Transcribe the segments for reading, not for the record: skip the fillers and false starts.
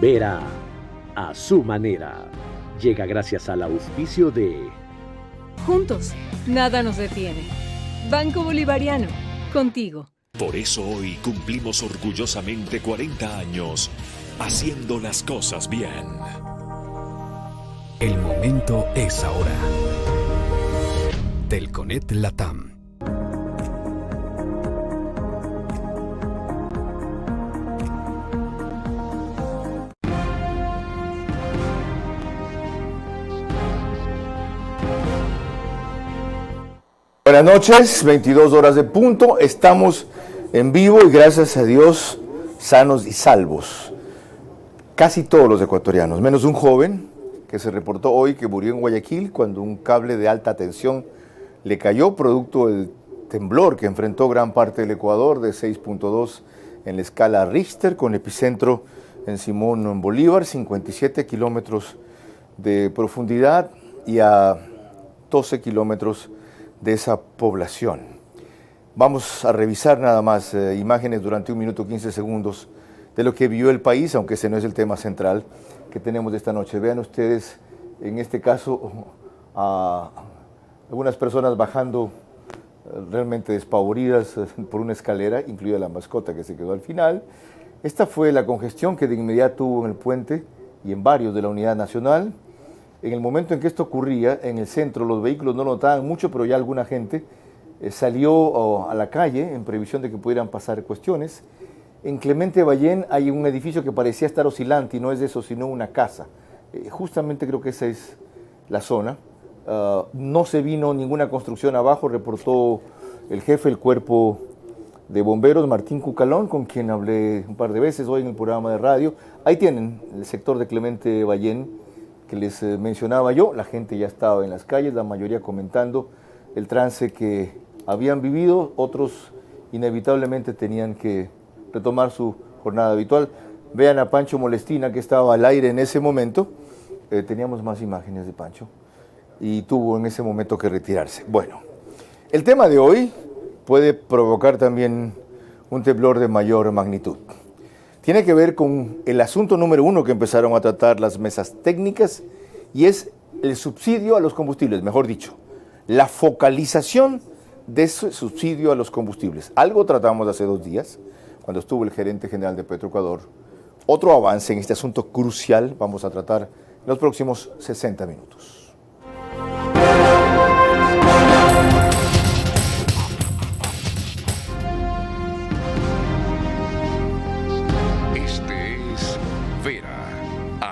Vera a su manera. Llega gracias al auspicio de... Juntos, nada nos detiene. Banco Bolivariano, contigo. Por eso hoy cumplimos orgullosamente 40 años haciendo las cosas bien. El momento es ahora. Telconet Latam. Buenas noches, 22 horas de punto, estamos en vivo y gracias a Dios sanos y salvos. Casi todos los ecuatorianos, menos un joven que se reportó hoy que murió en Guayaquil cuando un cable de alta tensión le cayó producto del temblor que enfrentó gran parte del Ecuador de 6.2 en la escala Richter con epicentro en Simón Bolívar, 57 kilómetros de profundidad y a 12 kilómetros de esa población. Vamos a revisar nada más imágenes durante 1 minuto 15 segundos de lo que vivió el país, aunque ese no es el tema central que tenemos esta noche. Vean ustedes, en este caso, a algunas personas bajando realmente despavoridas por una escalera, incluida la mascota que se quedó al final. Esta fue la congestión que de inmediato hubo en el puente y en varios de la Unidad Nacional. En el momento en que esto ocurría, en el centro los vehículos no notaban mucho, pero ya alguna gente salió a la calle en previsión de que pudieran pasar cuestiones. En Clemente Ballén hay un edificio que parecía estar oscilante y no es eso, sino una casa. Justamente creo que esa es la zona. No se vino ninguna construcción abajo, reportó el jefe del cuerpo de bomberos, Martín Cucalón, con quien hablé un par de veces hoy en el programa de radio. Ahí tienen el sector de Clemente Ballén que les mencionaba yo. La gente ya estaba en las calles, la mayoría comentando el trance que habían vivido, otros inevitablemente tenían que retomar su jornada habitual. Vean a Pancho Molestina, que estaba al aire en ese momento. Teníamos más imágenes de Pancho y tuvo en ese momento que retirarse. Bueno, el tema de hoy puede provocar también un temblor de mayor magnitud. Tiene que ver con el asunto número 1 que empezaron a tratar las mesas técnicas y es el subsidio a los combustibles, mejor dicho, la focalización de ese subsidio a los combustibles. Algo tratamos hace 2 días, cuando estuvo el gerente general de Petroecuador. Otro avance en este asunto crucial vamos a tratar en los próximos 60 minutos.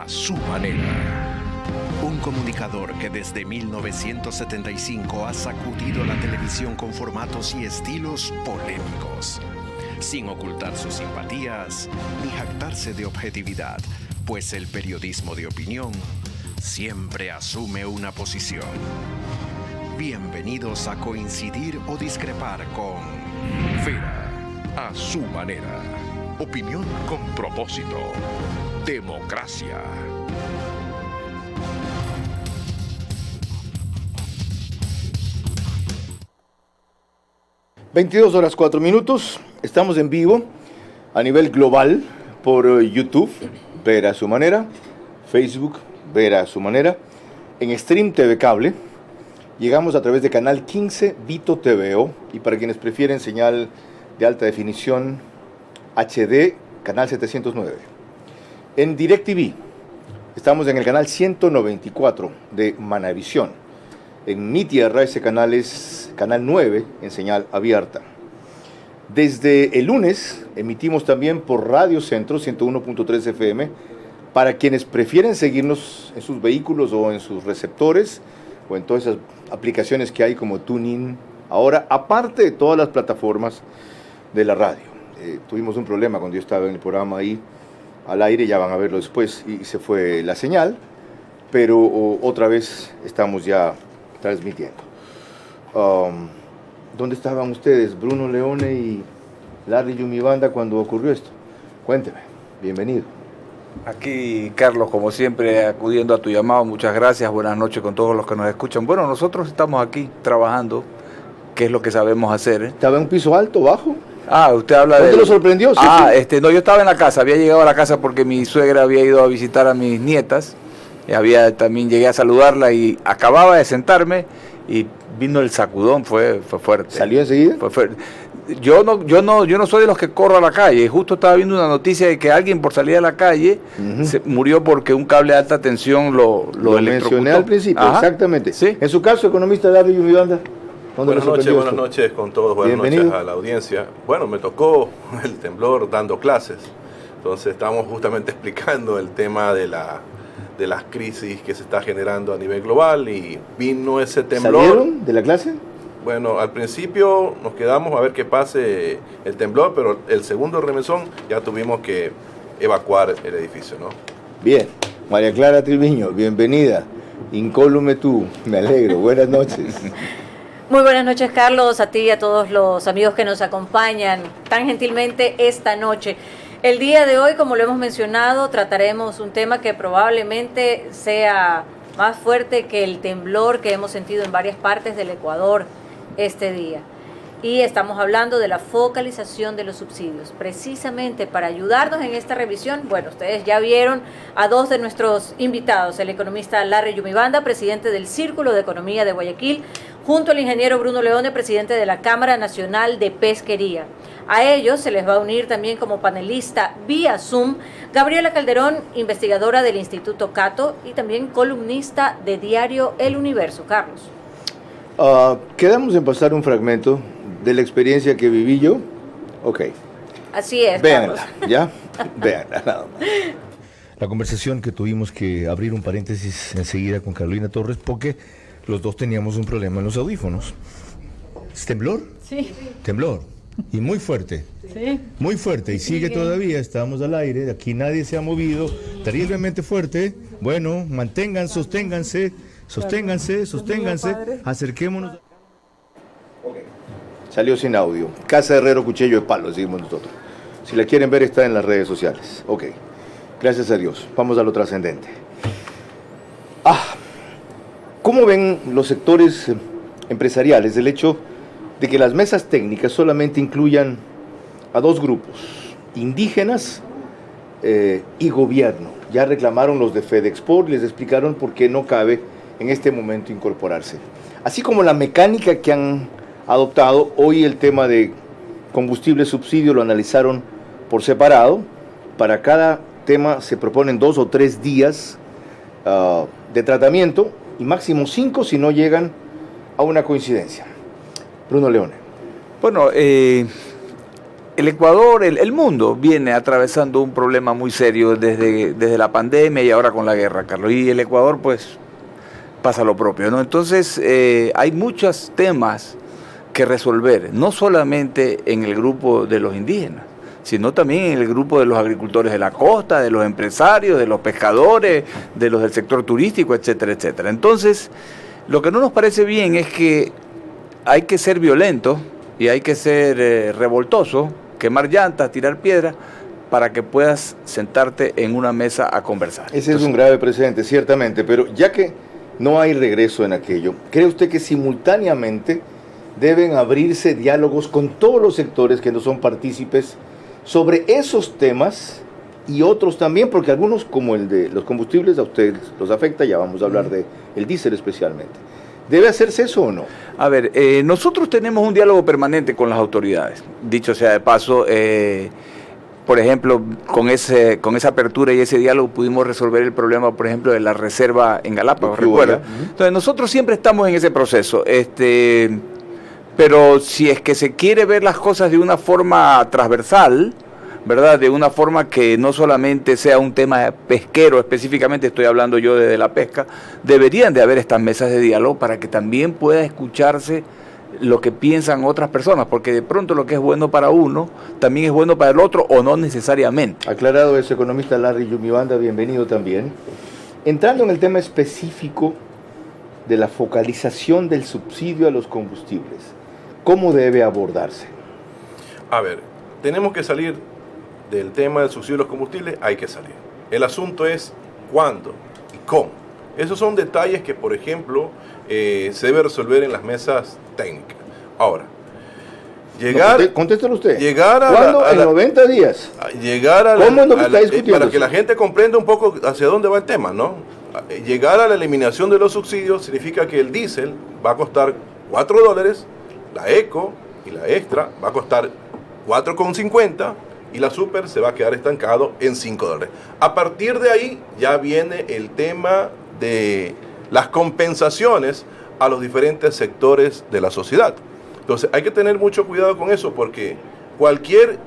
Su manera. Un comunicador que desde 1975 ha sacudido la televisión con formatos y estilos polémicos, sin ocultar sus simpatías ni jactarse de objetividad, pues el periodismo de opinión siempre asume una posición. Bienvenidos a coincidir o discrepar con Vera a su manera. Opinión con propósito. Democracia. (22:04). Estamos en vivo a nivel global por YouTube, Vera a su manera, Facebook, Vera a su manera, en Stream TV Cable. Llegamos a través de canal 15 Vito TVO y para quienes prefieren señal de alta definición HD, canal 709. En DirecTV estamos en el canal 194 de Manavisión. En Mi Tierra ese canal es canal 9 en señal abierta. Desde el lunes emitimos también por Radio Centro 101.3 FM para quienes prefieren seguirnos en sus vehículos o en sus receptores o en todas esas aplicaciones que hay como TuneIn ahora, aparte de todas las plataformas de la radio. Tuvimos un problema cuando yo estaba en el programa ahí al aire, ya van a verlo después, y se fue la señal, pero otra vez estamos ya transmitiendo. ¿Dónde estaban ustedes, Bruno Leone y Larry Yumibanda, cuando ocurrió esto? Cuénteme, bienvenido. Aquí, Carlos, como siempre, acudiendo a tu llamado, muchas gracias, buenas noches con todos los que nos escuchan. Bueno, nosotros estamos aquí trabajando, que es lo que sabemos hacer. ¿Estaba en un piso alto, bajo? Usted habla ¿Dónde de... lo sorprendió? Sí, sí. No, yo estaba en la casa, había llegado a la casa porque mi suegra había ido a visitar a mis nietas, también llegué a saludarla y acababa de sentarme y vino el sacudón, fue fuerte. ¿Salió enseguida? Fue fuerte. Yo no soy de los que corro a la calle, justo estaba viendo una noticia de que alguien por salir a la calle se murió porque un cable de alta tensión lo electrocutó. Mencioné al principio, Ajá. Exactamente. ¿Sí? En su caso, economista Larry Yumibanda. Buenas noches con todos, buenas noches a la audiencia. Bueno, me tocó el temblor dando clases, entonces estamos justamente explicando el tema de las crisis que se está generando a nivel global y vino ese temblor. ¿Salieron de la clase? Bueno, al principio nos quedamos a ver qué pase el temblor, pero el segundo remesón ya tuvimos que evacuar el edificio, ¿no? Bien, María Clara Triviño, bienvenida. Incólume tú, me alegro, buenas noches. Muy buenas noches, Carlos, a ti y a todos los amigos que nos acompañan tan gentilmente esta noche. El día de hoy, como lo hemos mencionado, trataremos un tema que probablemente sea más fuerte que el temblor que hemos sentido en varias partes del Ecuador este día. Y estamos hablando de la focalización de los subsidios. Precisamente para ayudarnos en esta revisión, bueno, ustedes ya vieron a dos de nuestros invitados, el economista Larry Yumibanda, presidente del Círculo de Economía de Guayaquil, junto al ingeniero Bruno Leone, presidente de la Cámara Nacional de Pesquería. A ellos se les va a unir también como panelista vía Zoom Gabriela Calderón, investigadora del Instituto Cato y también columnista de diario El Universo. Carlos. Quedamos en pasar un fragmento de la experiencia que viví yo. Ok. Así es, Véanla, Carlos. ¿ya? Véanla, nada más. La conversación que tuvimos que abrir un paréntesis enseguida con Carolina Torres porque los dos teníamos un problema en los audífonos. ¿Es temblor? Sí. Temblor. Y muy fuerte. Sí. Muy fuerte. Y sigue todavía. Estamos al aire. Aquí nadie se ha movido. Terriblemente fuerte. Bueno, mantengan, sosténganse. Sosténganse. Acerquémonos. Okay. Salió sin audio. Casa Herrero, cuchillo de palo, decimos nosotros. Si la quieren ver, está en las redes sociales. Ok. Gracias a Dios. Vamos a lo trascendente. ¿Cómo ven los sectores empresariales el hecho de que las mesas técnicas solamente incluyan a dos grupos, indígenas y gobierno? Ya reclamaron los de FedExport, les explicaron por qué no cabe en este momento incorporarse. Así como la mecánica que han adoptado, hoy el tema de combustible subsidio lo analizaron por separado. Para cada tema se proponen 2 o 3 días de tratamiento y máximo 5 si no llegan a una coincidencia. Bruno Leone. Bueno, el Ecuador, el mundo viene atravesando un problema muy serio desde la pandemia y ahora con la guerra, Carlos. Y el Ecuador, pues, pasa lo propio, ¿no? Entonces, hay muchos temas que resolver, no solamente en el grupo de los indígenas, sino también en el grupo de los agricultores de la costa, de los empresarios, de los pescadores, de los del sector turístico, etcétera, etcétera. Entonces, lo que no nos parece bien es que hay que ser violento y hay que ser revoltoso, quemar llantas, tirar piedras, para que puedas sentarte en una mesa a conversar. Ese es un grave precedente, ciertamente, pero ya que no hay regreso en aquello, ¿cree usted que simultáneamente deben abrirse diálogos con todos los sectores que no son partícipes sobre esos temas y otros también? Porque algunos, como el de los combustibles, a ustedes los afecta, ya vamos a hablar del diésel especialmente. ¿Debe hacerse eso o no? A ver, nosotros tenemos un diálogo permanente con las autoridades. Dicho sea de paso, por ejemplo, con esa apertura y ese diálogo pudimos resolver el problema, por ejemplo, de la reserva en Galápagos, ¿recuerda? Entonces, nosotros siempre estamos en ese proceso. Pero si es que se quiere ver las cosas de una forma transversal, ¿verdad? De una forma que no solamente sea un tema pesquero, específicamente estoy hablando yo de la pesca, deberían de haber estas mesas de diálogo para que también pueda escucharse lo que piensan otras personas, porque de pronto lo que es bueno para uno también es bueno para el otro o no necesariamente. Aclarado eso, economista Larry Yumibanda, bienvenido también. Entrando en el tema específico de la focalización del subsidio a los combustibles, ¿cómo debe abordarse? A ver, tenemos que salir del tema del subsidio de los combustibles, hay que salir. El asunto es cuándo y cómo. Esos son detalles que, por ejemplo, se debe resolver en las mesas técnicas. Ahora, Contéstelo usted. ¿Cuándo? En 90 días. ¿Cómo es lo que está discutiendo? Para que la gente comprenda un poco hacia dónde va el tema, ¿no? Llegar a la eliminación de los subsidios significa que el diésel va a costar $4, la eco y la extra va a costar $4,50 y la super se va a quedar estancado en $5. A partir de ahí ya viene el tema de las compensaciones a los diferentes sectores de la sociedad. Entonces hay que tener mucho cuidado con eso porque cualquier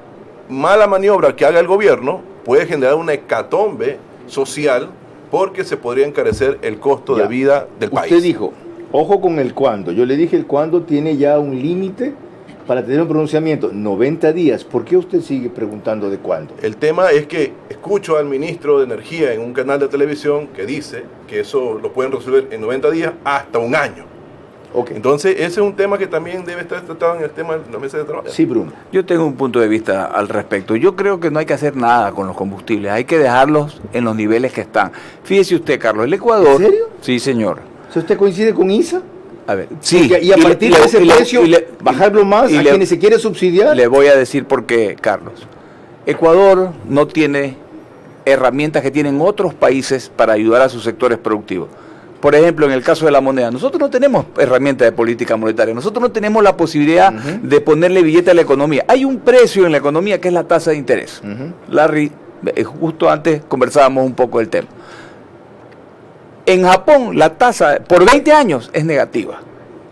mala maniobra que haga el gobierno puede generar una hecatombe social porque se podría encarecer el costo de vida del país. Usted dijo, ojo con el cuándo. Yo le dije el cuándo tiene ya un límite para tener un pronunciamiento. 90 días. ¿Por qué usted sigue preguntando de cuándo? El tema es que escucho al ministro de Energía en un canal de televisión que dice que eso lo pueden resolver en 90 días hasta un año. Okay. Entonces, ese es un tema que también debe estar tratado en el tema de la mesa de trabajo. Sí, Bruno. Yo tengo un punto de vista al respecto. Yo creo que no hay que hacer nada con los combustibles, hay que dejarlos en los niveles que están. Fíjese usted, Carlos, el Ecuador... ¿En serio? Sí, señor. ¿Usted coincide con ISA? A ver, sí. Y a partir de ese precio, bajarlo más a quienes se quiere subsidiar. Le voy a decir por qué, Carlos. Ecuador no tiene herramientas que tienen otros países para ayudar a sus sectores productivos. Por ejemplo, en el caso de la moneda, nosotros no tenemos herramientas de política monetaria, nosotros no tenemos la posibilidad de ponerle billete a la economía. Hay un precio en la economía que es la tasa de interés. Larry, justo antes conversábamos un poco del tema. En Japón la tasa por 20 años es negativa.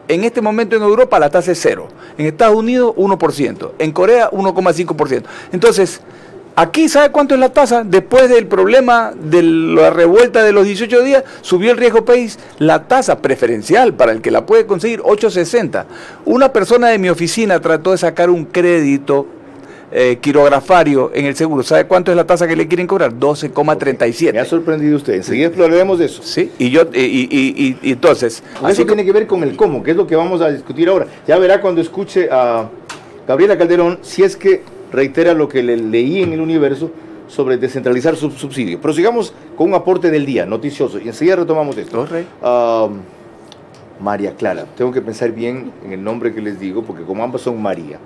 En este momento en Europa la tasa es 0. En Estados Unidos 1%. En Corea 1,5%. Entonces, aquí, ¿sabe cuánto es la tasa? Después del problema de la revuelta de los 18 días, subió el riesgo país. La tasa preferencial para el que la puede conseguir, 8.60. Una persona de mi oficina trató de sacar un crédito quirografario en el seguro. ¿Sabe cuánto es la tasa que le quieren cobrar? 12,37. Me ha sorprendido usted. Enseguida exploraremos de eso. Sí, y entonces... Eso tiene que ver con el cómo, que es lo que vamos a discutir ahora. Ya verá cuando escuche a Gabriela Calderón, si es que reitera lo que le leí en El Universo sobre descentralizar su subsidio. Pero sigamos con un aporte del día, noticioso, y enseguida retomamos esto. María Clara, tengo que pensar bien en el nombre que les digo, porque como ambas son María,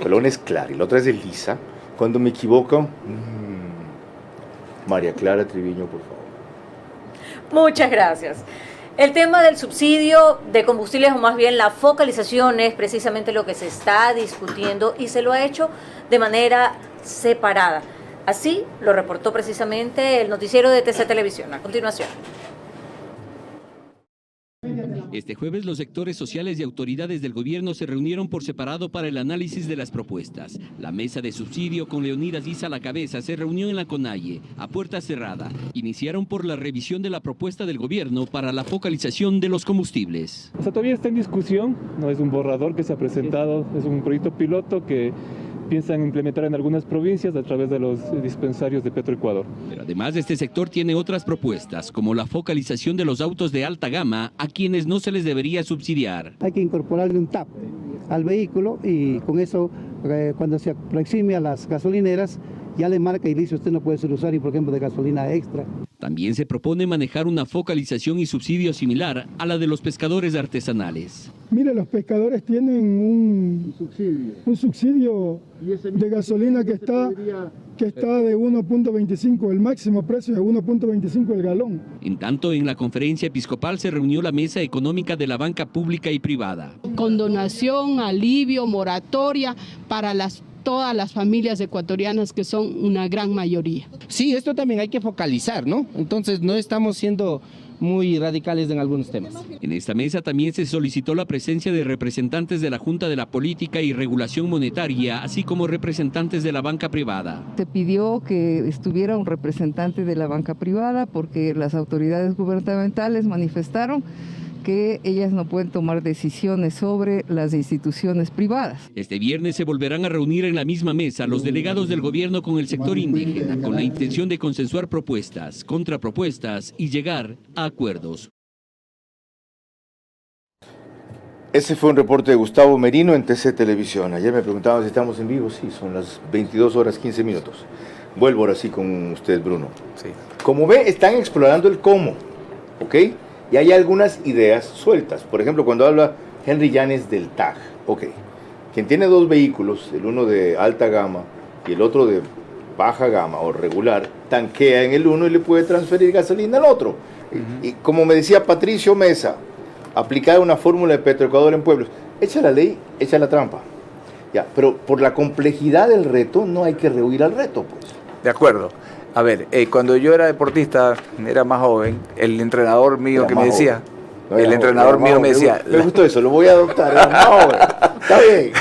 pero una es Clara y la otra es Elisa, cuando me equivoco, María Clara Triviño, por favor. Muchas gracias. El tema del subsidio de combustibles, o más bien la focalización, es precisamente lo que se está discutiendo y se lo ha hecho de manera separada. Así lo reportó precisamente el noticiero de TC Televisión. A continuación. Este jueves los sectores sociales y autoridades del gobierno se reunieron por separado para el análisis de las propuestas. La mesa de subsidio con Leonidas Issa a la cabeza se reunió en la CONAIE, a puerta cerrada. Iniciaron por la revisión de la propuesta del gobierno para la focalización de los combustibles. O sea, todavía está en discusión, no es un borrador que se ha presentado, es un proyecto piloto que piensan implementar en algunas provincias a través de los dispensarios de Petroecuador. Pero además este sector tiene otras propuestas, como la focalización de los autos de alta gama a quienes no se les debería subsidiar. Hay que incorporarle un TAP al vehículo y con eso cuando se aproxime a las gasolineras ya le marca y dice usted no puede ser usuario, por ejemplo, de gasolina extra. También se propone manejar una focalización y subsidio similar a la de los pescadores artesanales. Mire, los pescadores tienen un subsidio de gasolina que está de 1.25, el máximo precio de 1.25 el galón. En tanto, en la conferencia episcopal se reunió la mesa económica de la banca pública y privada. Condonación, alivio, moratoria para todas las familias ecuatorianas, que son una gran mayoría. Sí, esto también hay que focalizar, ¿no? Entonces no estamos siendo muy radicales en algunos temas. En esta mesa también se solicitó la presencia de representantes de la Junta de la Política y Regulación Monetaria, así como representantes de la banca privada. Se pidió que estuviera un representante de la banca privada porque las autoridades gubernamentales manifestaron que ellas no pueden tomar decisiones sobre las instituciones privadas. Este viernes se volverán a reunir en la misma mesa los delegados del gobierno con el sector indígena, con la intención de consensuar propuestas, contrapropuestas y llegar a acuerdos. Ese fue un reporte de Gustavo Merino en TC Televisión. Ayer me preguntaban si estamos en vivo. Sí, son las 22:15. Vuelvo ahora sí con usted, Bruno. Sí. Como ve, están explorando el cómo, ¿ok? Y hay algunas ideas sueltas. Por ejemplo, cuando habla Henry Llanes del TAG, ok, quien tiene dos vehículos, el uno de alta gama y el otro de baja gama o regular, tanquea en el uno y le puede transferir gasolina al otro. Y como me decía Patricio Mesa, aplicar una fórmula de Petroecuador en pueblos, echa la ley, echa la trampa. Ya, pero por la complejidad del reto no hay que rehuir al reto, pues. De acuerdo. A ver, cuando yo era deportista, era más joven, el entrenador mío Era que más me decía, joven. el entrenador mío me decía, Me gustó eso, lo voy a adoptar. Era más joven. Está bien.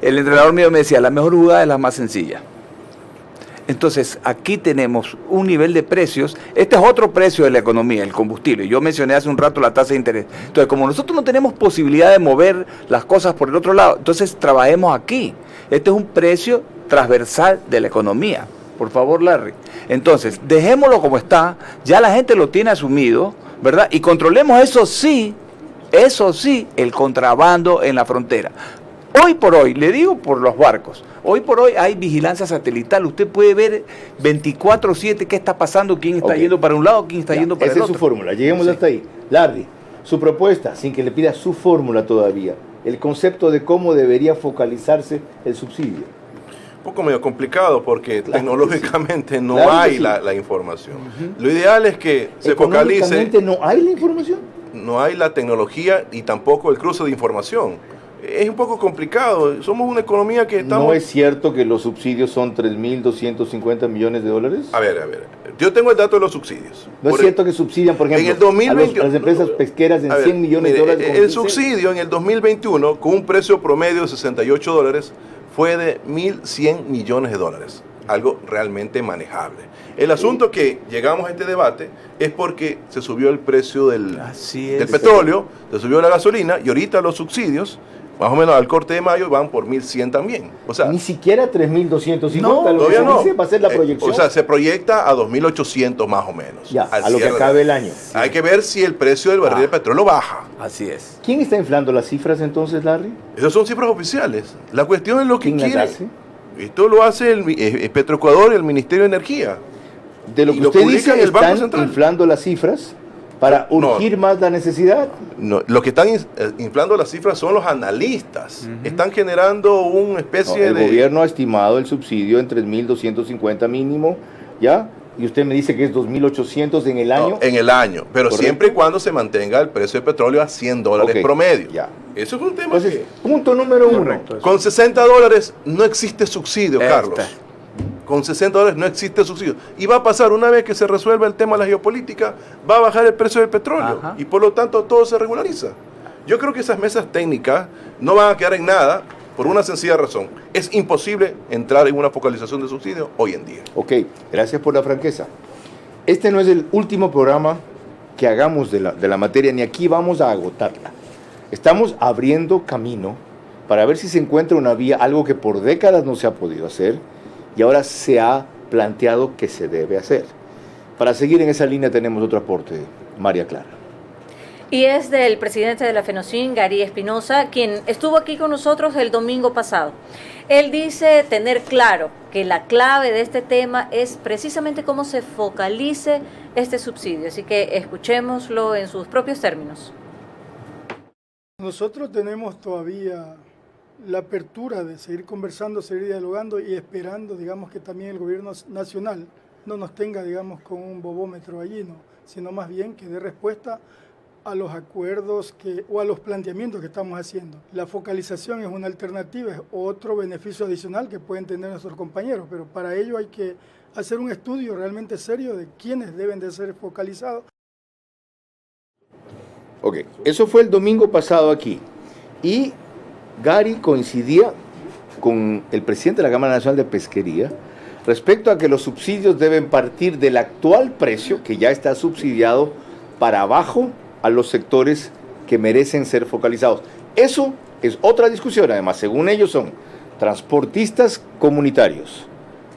El entrenador mío me decía, la mejor jugada es la más sencilla. Entonces, aquí tenemos un nivel de precios. Este es otro precio de la economía, el combustible. Yo mencioné hace un rato la tasa de interés. Entonces, como nosotros no tenemos posibilidad de mover las cosas por el otro lado, entonces trabajemos aquí. Este es un precio transversal de la economía. Por favor, Larry. Entonces, dejémoslo como está. Ya la gente lo tiene asumido, ¿verdad? Y controlemos eso sí, el contrabando en la frontera. Hoy por hoy, le digo por los barcos, hoy por hoy hay vigilancia satelital, usted puede ver 24/7 qué está pasando, quién está yendo para un lado, quién está yendo para el otro. Esa es su fórmula, lleguemos hasta ahí. Larry, su propuesta, sin que le pida su fórmula todavía, el concepto de cómo debería focalizarse el subsidio. Un poco medio complicado porque tecnológicamente no Claro que hay sí. la información. Lo ideal es que se focalice. ¿Económicamente no hay la información? No hay la tecnología y tampoco el cruce de información. Es un poco complicado. Somos una economía que estamos... ¿No es cierto que los subsidios son 3.250 millones de dólares? A ver. Yo tengo el dato de los subsidios. ¿No es cierto que subsidian, por ejemplo, en el 2020, a las empresas pesqueras en 100 millones de dólares? El subsidio en el 2021, con un precio promedio de $68, fue de 1.100 millones de dólares. Algo realmente manejable. El asunto que llegamos a este debate es porque se subió el precio del petróleo, se subió la gasolina y ahorita los subsidios, más o menos al corte de mayo, van por 1.100 también. O sea, ni siquiera 3.250, no, todavía no. Va a ser la proyección. O sea, se proyecta a 2.800 más o menos. Ya, a lo que acabe el año. Hay que ver si el precio del barril de petróleo baja. Así es. ¿Quién está inflando las cifras entonces, Larry? Esas son cifras oficiales. La cuestión es lo que ¿Quién las quiere. hace? Esto lo hace el Petroecuador y el Ministerio de Energía. De lo que usted dice, están inflando las cifras para urgir más la necesidad. No, lo que están inflando las cifras son los analistas. Están generando una especie de... El gobierno ha estimado el subsidio en 3.250 mínimo, ¿ya? Y usted me dice que es 2.800 en el año. No, en el año, pero ¿correcto? Siempre y cuando se mantenga el precio del petróleo a $100 promedio. Ya. Eso es un tema. Entonces, punto número uno. Con $60 no existe subsidio, Carlos. Con $60 no existe subsidio. Y va a pasar, una vez que se resuelva el tema de la geopolítica, va a bajar el precio del petróleo. Ajá. Y por lo tanto todo se regulariza. Yo creo que esas mesas técnicas no van a quedar en nada por una sencilla razón. Es imposible entrar en una focalización de subsidio hoy en día. Ok, gracias por la franqueza. Este no es el último programa que hagamos de la materia, ni aquí vamos a agotarla. Estamos abriendo camino para ver si se encuentra una vía, algo que por décadas no se ha podido hacer, y ahora se ha planteado que se debe hacer. Para seguir en esa línea tenemos otro aporte, María Clara. Y es del presidente de la FENOCIN, Gary Espinosa, quien estuvo aquí con nosotros el domingo pasado. Él dice tener claro que la clave de este tema es precisamente cómo se focalice este subsidio. Así que escuchémoslo en sus propios términos. Nosotros tenemos todavía la apertura de seguir conversando, seguir dialogando y esperando, digamos, que también el gobierno nacional no nos tenga, digamos, con un bobómetro allí, ¿no? Sino más bien que dé respuesta a los acuerdos o a los planteamientos que estamos haciendo. La focalización es una alternativa, es otro beneficio adicional que pueden tener nuestros compañeros, pero para ello hay que hacer un estudio realmente serio de quiénes deben de ser focalizados. Ok, eso fue el domingo pasado aquí. Y Gary coincidía con el presidente de la Cámara Nacional de Pesquería respecto a que los subsidios deben partir del actual precio, que ya está subsidiado, para abajo a los sectores que merecen ser focalizados. Eso es otra discusión, además, según ellos son transportistas comunitarios,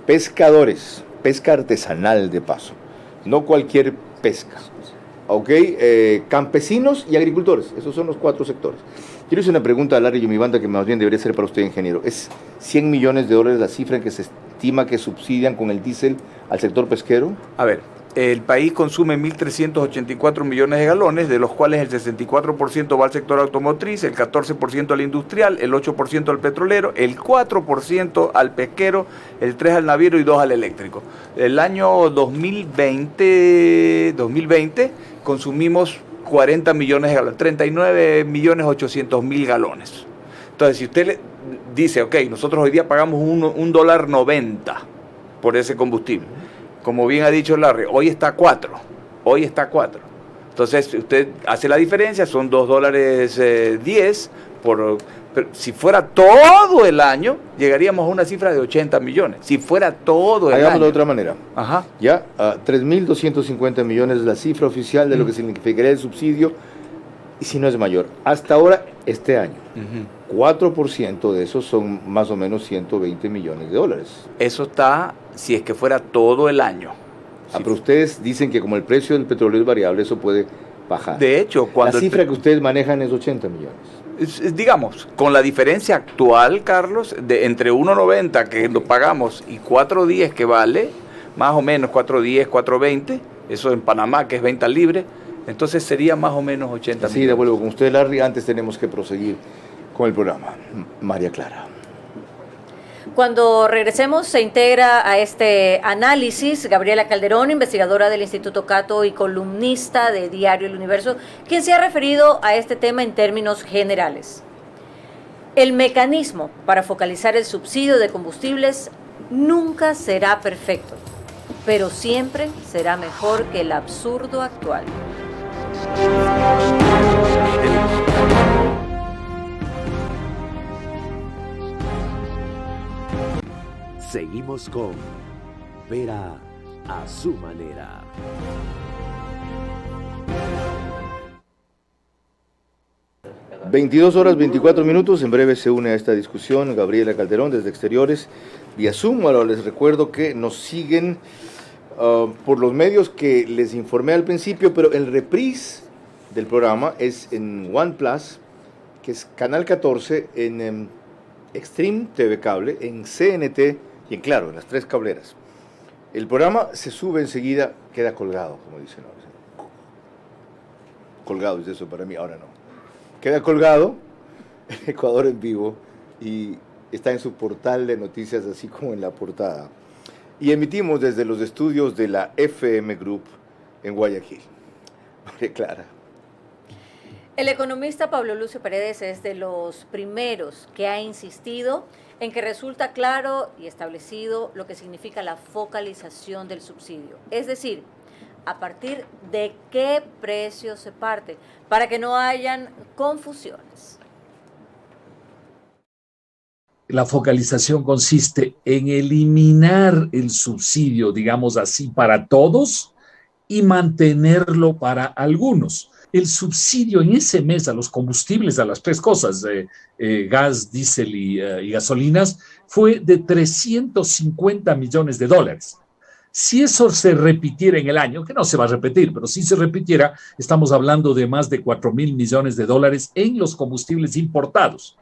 pescadores, pesca artesanal de paso, no cualquier pesca, ¿ok? Campesinos y agricultores, esos son los 4 sectores. Yo le hice una pregunta a Larry Yumibanda que más bien debería ser para usted, ingeniero. ¿Es 100 millones de dólares la cifra en que se estima que subsidian con el diésel al sector pesquero? A ver, el país consume 1.384 millones de galones, de los cuales el 64% va al sector automotriz, el 14% al industrial, el 8% al petrolero, el 4% al pesquero, el 3% al naviero y 2% al eléctrico. El año 2020 consumimos 40 millones de galones, 39.800.000 galones. Entonces, si usted le dice, ok, nosotros hoy día pagamos $1.90 por ese combustible. Como bien ha dicho Larry, hoy está a 4. Entonces, usted hace la diferencia, son $2.10 pero si fuera todo el año, llegaríamos a una cifra de 80 millones. Si fuera todo el año. Hagámoslo de otra manera. Ajá. Ya, 3.250 millones es la cifra oficial de lo que significaría el subsidio, y si no es mayor. Hasta ahora, este año. 4% de esos son más o menos 120 millones de dólares. Eso está, si es que fuera todo el año. Pero ustedes dicen que como el precio del petróleo es variable, eso puede bajar. De hecho, cuando la cifra que ustedes manejan es 80 millones. Digamos, con la diferencia actual, Carlos, de entre 1.90 que lo pagamos y 4.10 que vale, más o menos 4.10, 4.20, eso en Panamá, que es venta libre, entonces sería más o menos 80 millones. Sí, de vuelvo con usted, Larry. Antes tenemos que proseguir con el programa. María Clara. Cuando regresemos se integra a este análisis Gabriela Calderón, investigadora del Instituto Cato y columnista de Diario El Universo, quien se ha referido a este tema en términos generales. El mecanismo para focalizar el subsidio de combustibles nunca será perfecto, pero siempre será mejor que el absurdo actual. Seguimos con Vera a su manera. (22:24). En breve se une a esta discusión Gabriela Calderón desde Exteriores vía Zoom. Ahora les recuerdo que nos siguen por los medios que les informé al principio, pero el reprise del programa es en OnePlus, que es Canal 14, en Extreme TV Cable, en CNT y en Claro, en las 3 cableras. El programa se sube enseguida, queda colgado, como dicen ahora. Colgado es eso para mí, ahora no. Queda colgado en Ecuador en vivo y está en su portal de noticias, así como en la portada. Y emitimos desde los estudios de la FM Group en Guayaquil. María Clara. El economista Pablo Lucio Paredes es de los primeros que ha insistido en que resulta claro y establecido lo que significa la focalización del subsidio. Es decir, a partir de qué precio se parte, para que no hayan confusiones. La focalización consiste en eliminar el subsidio, digamos así, para todos y mantenerlo para algunos. El subsidio en ese mes a los combustibles, a las 3 cosas, gas, diésel y gasolinas, fue de $350 millones. Si eso se repitiera en el año, que no se va a repetir, pero si se repitiera, estamos hablando de más de $4.000 millones en los combustibles importados.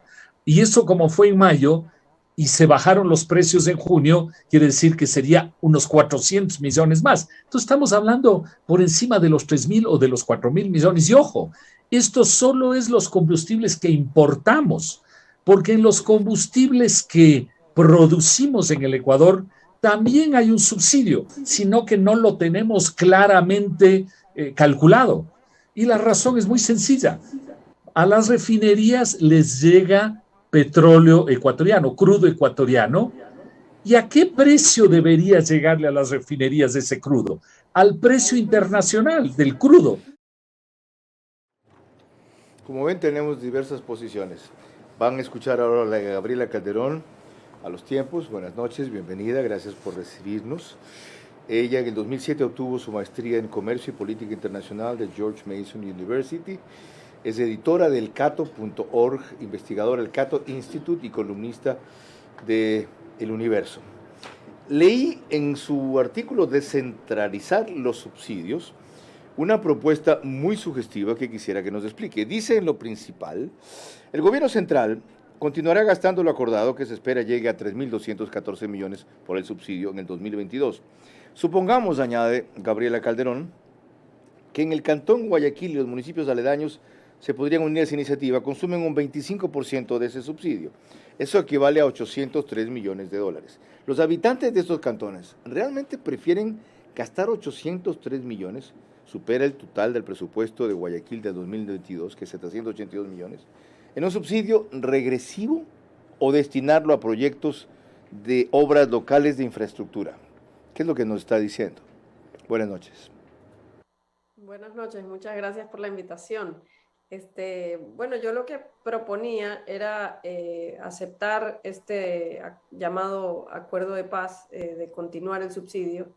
Y eso, como fue en mayo y se bajaron los precios en junio, quiere decir que sería unos 400 millones más. Entonces estamos hablando por encima de los 3.000 o de los 4.000 millones. Y ojo, esto solo es los combustibles que importamos, porque en los combustibles que producimos en el Ecuador también hay un subsidio, sino que no lo tenemos claramente calculado. Y la razón es muy sencilla. A las refinerías les llega petróleo ecuatoriano, crudo ecuatoriano. ¿Y a qué precio debería llegarle a las refinerías ese crudo? Al precio internacional del crudo. Como ven, tenemos diversas posiciones. Van a escuchar ahora a la Gabriela Calderón a los tiempos. Buenas noches, bienvenida, gracias por recibirnos. Ella en el 2007 obtuvo su maestría en Comercio y Política Internacional de George Mason University. Es editora del Cato.org, investigadora del Cato Institute y columnista de El Universo. Leí en su artículo Descentralizar los subsidios una propuesta muy sugestiva que quisiera que nos explique. Dice en lo principal, el gobierno central continuará gastando lo acordado, que se espera llegue a 3.214 millones por el subsidio en el 2022. Supongamos, añade Gabriela Calderón, que en el Cantón Guayaquil y los municipios aledaños se podrían unir a esa iniciativa, consumen un 25% de ese subsidio. Eso equivale a 803 millones de dólares. Los habitantes de estos cantones realmente prefieren gastar 803 millones, supera el total del presupuesto de Guayaquil del 2022, que es 782 millones, en un subsidio regresivo o destinarlo a proyectos de obras locales de infraestructura. ¿Qué es lo que nos está diciendo? Buenas noches. Buenas noches, muchas gracias por la invitación. Bueno, yo lo que proponía era aceptar este llamado acuerdo de paz de continuar el subsidio,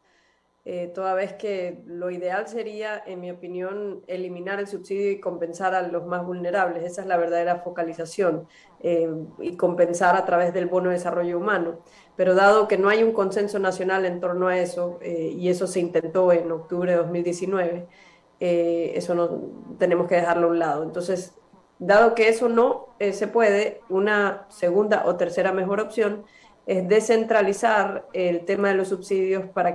toda vez que lo ideal sería, en mi opinión, eliminar el subsidio y compensar a los más vulnerables. Esa es la verdadera focalización, y compensar a través del bono de desarrollo humano. Pero dado que no hay un consenso nacional en torno a eso, y eso se intentó en octubre de 2019, eso no tenemos que dejarlo a un lado. Entonces, dado que eso no se puede, una segunda o tercera mejor opción es descentralizar el tema de los subsidios para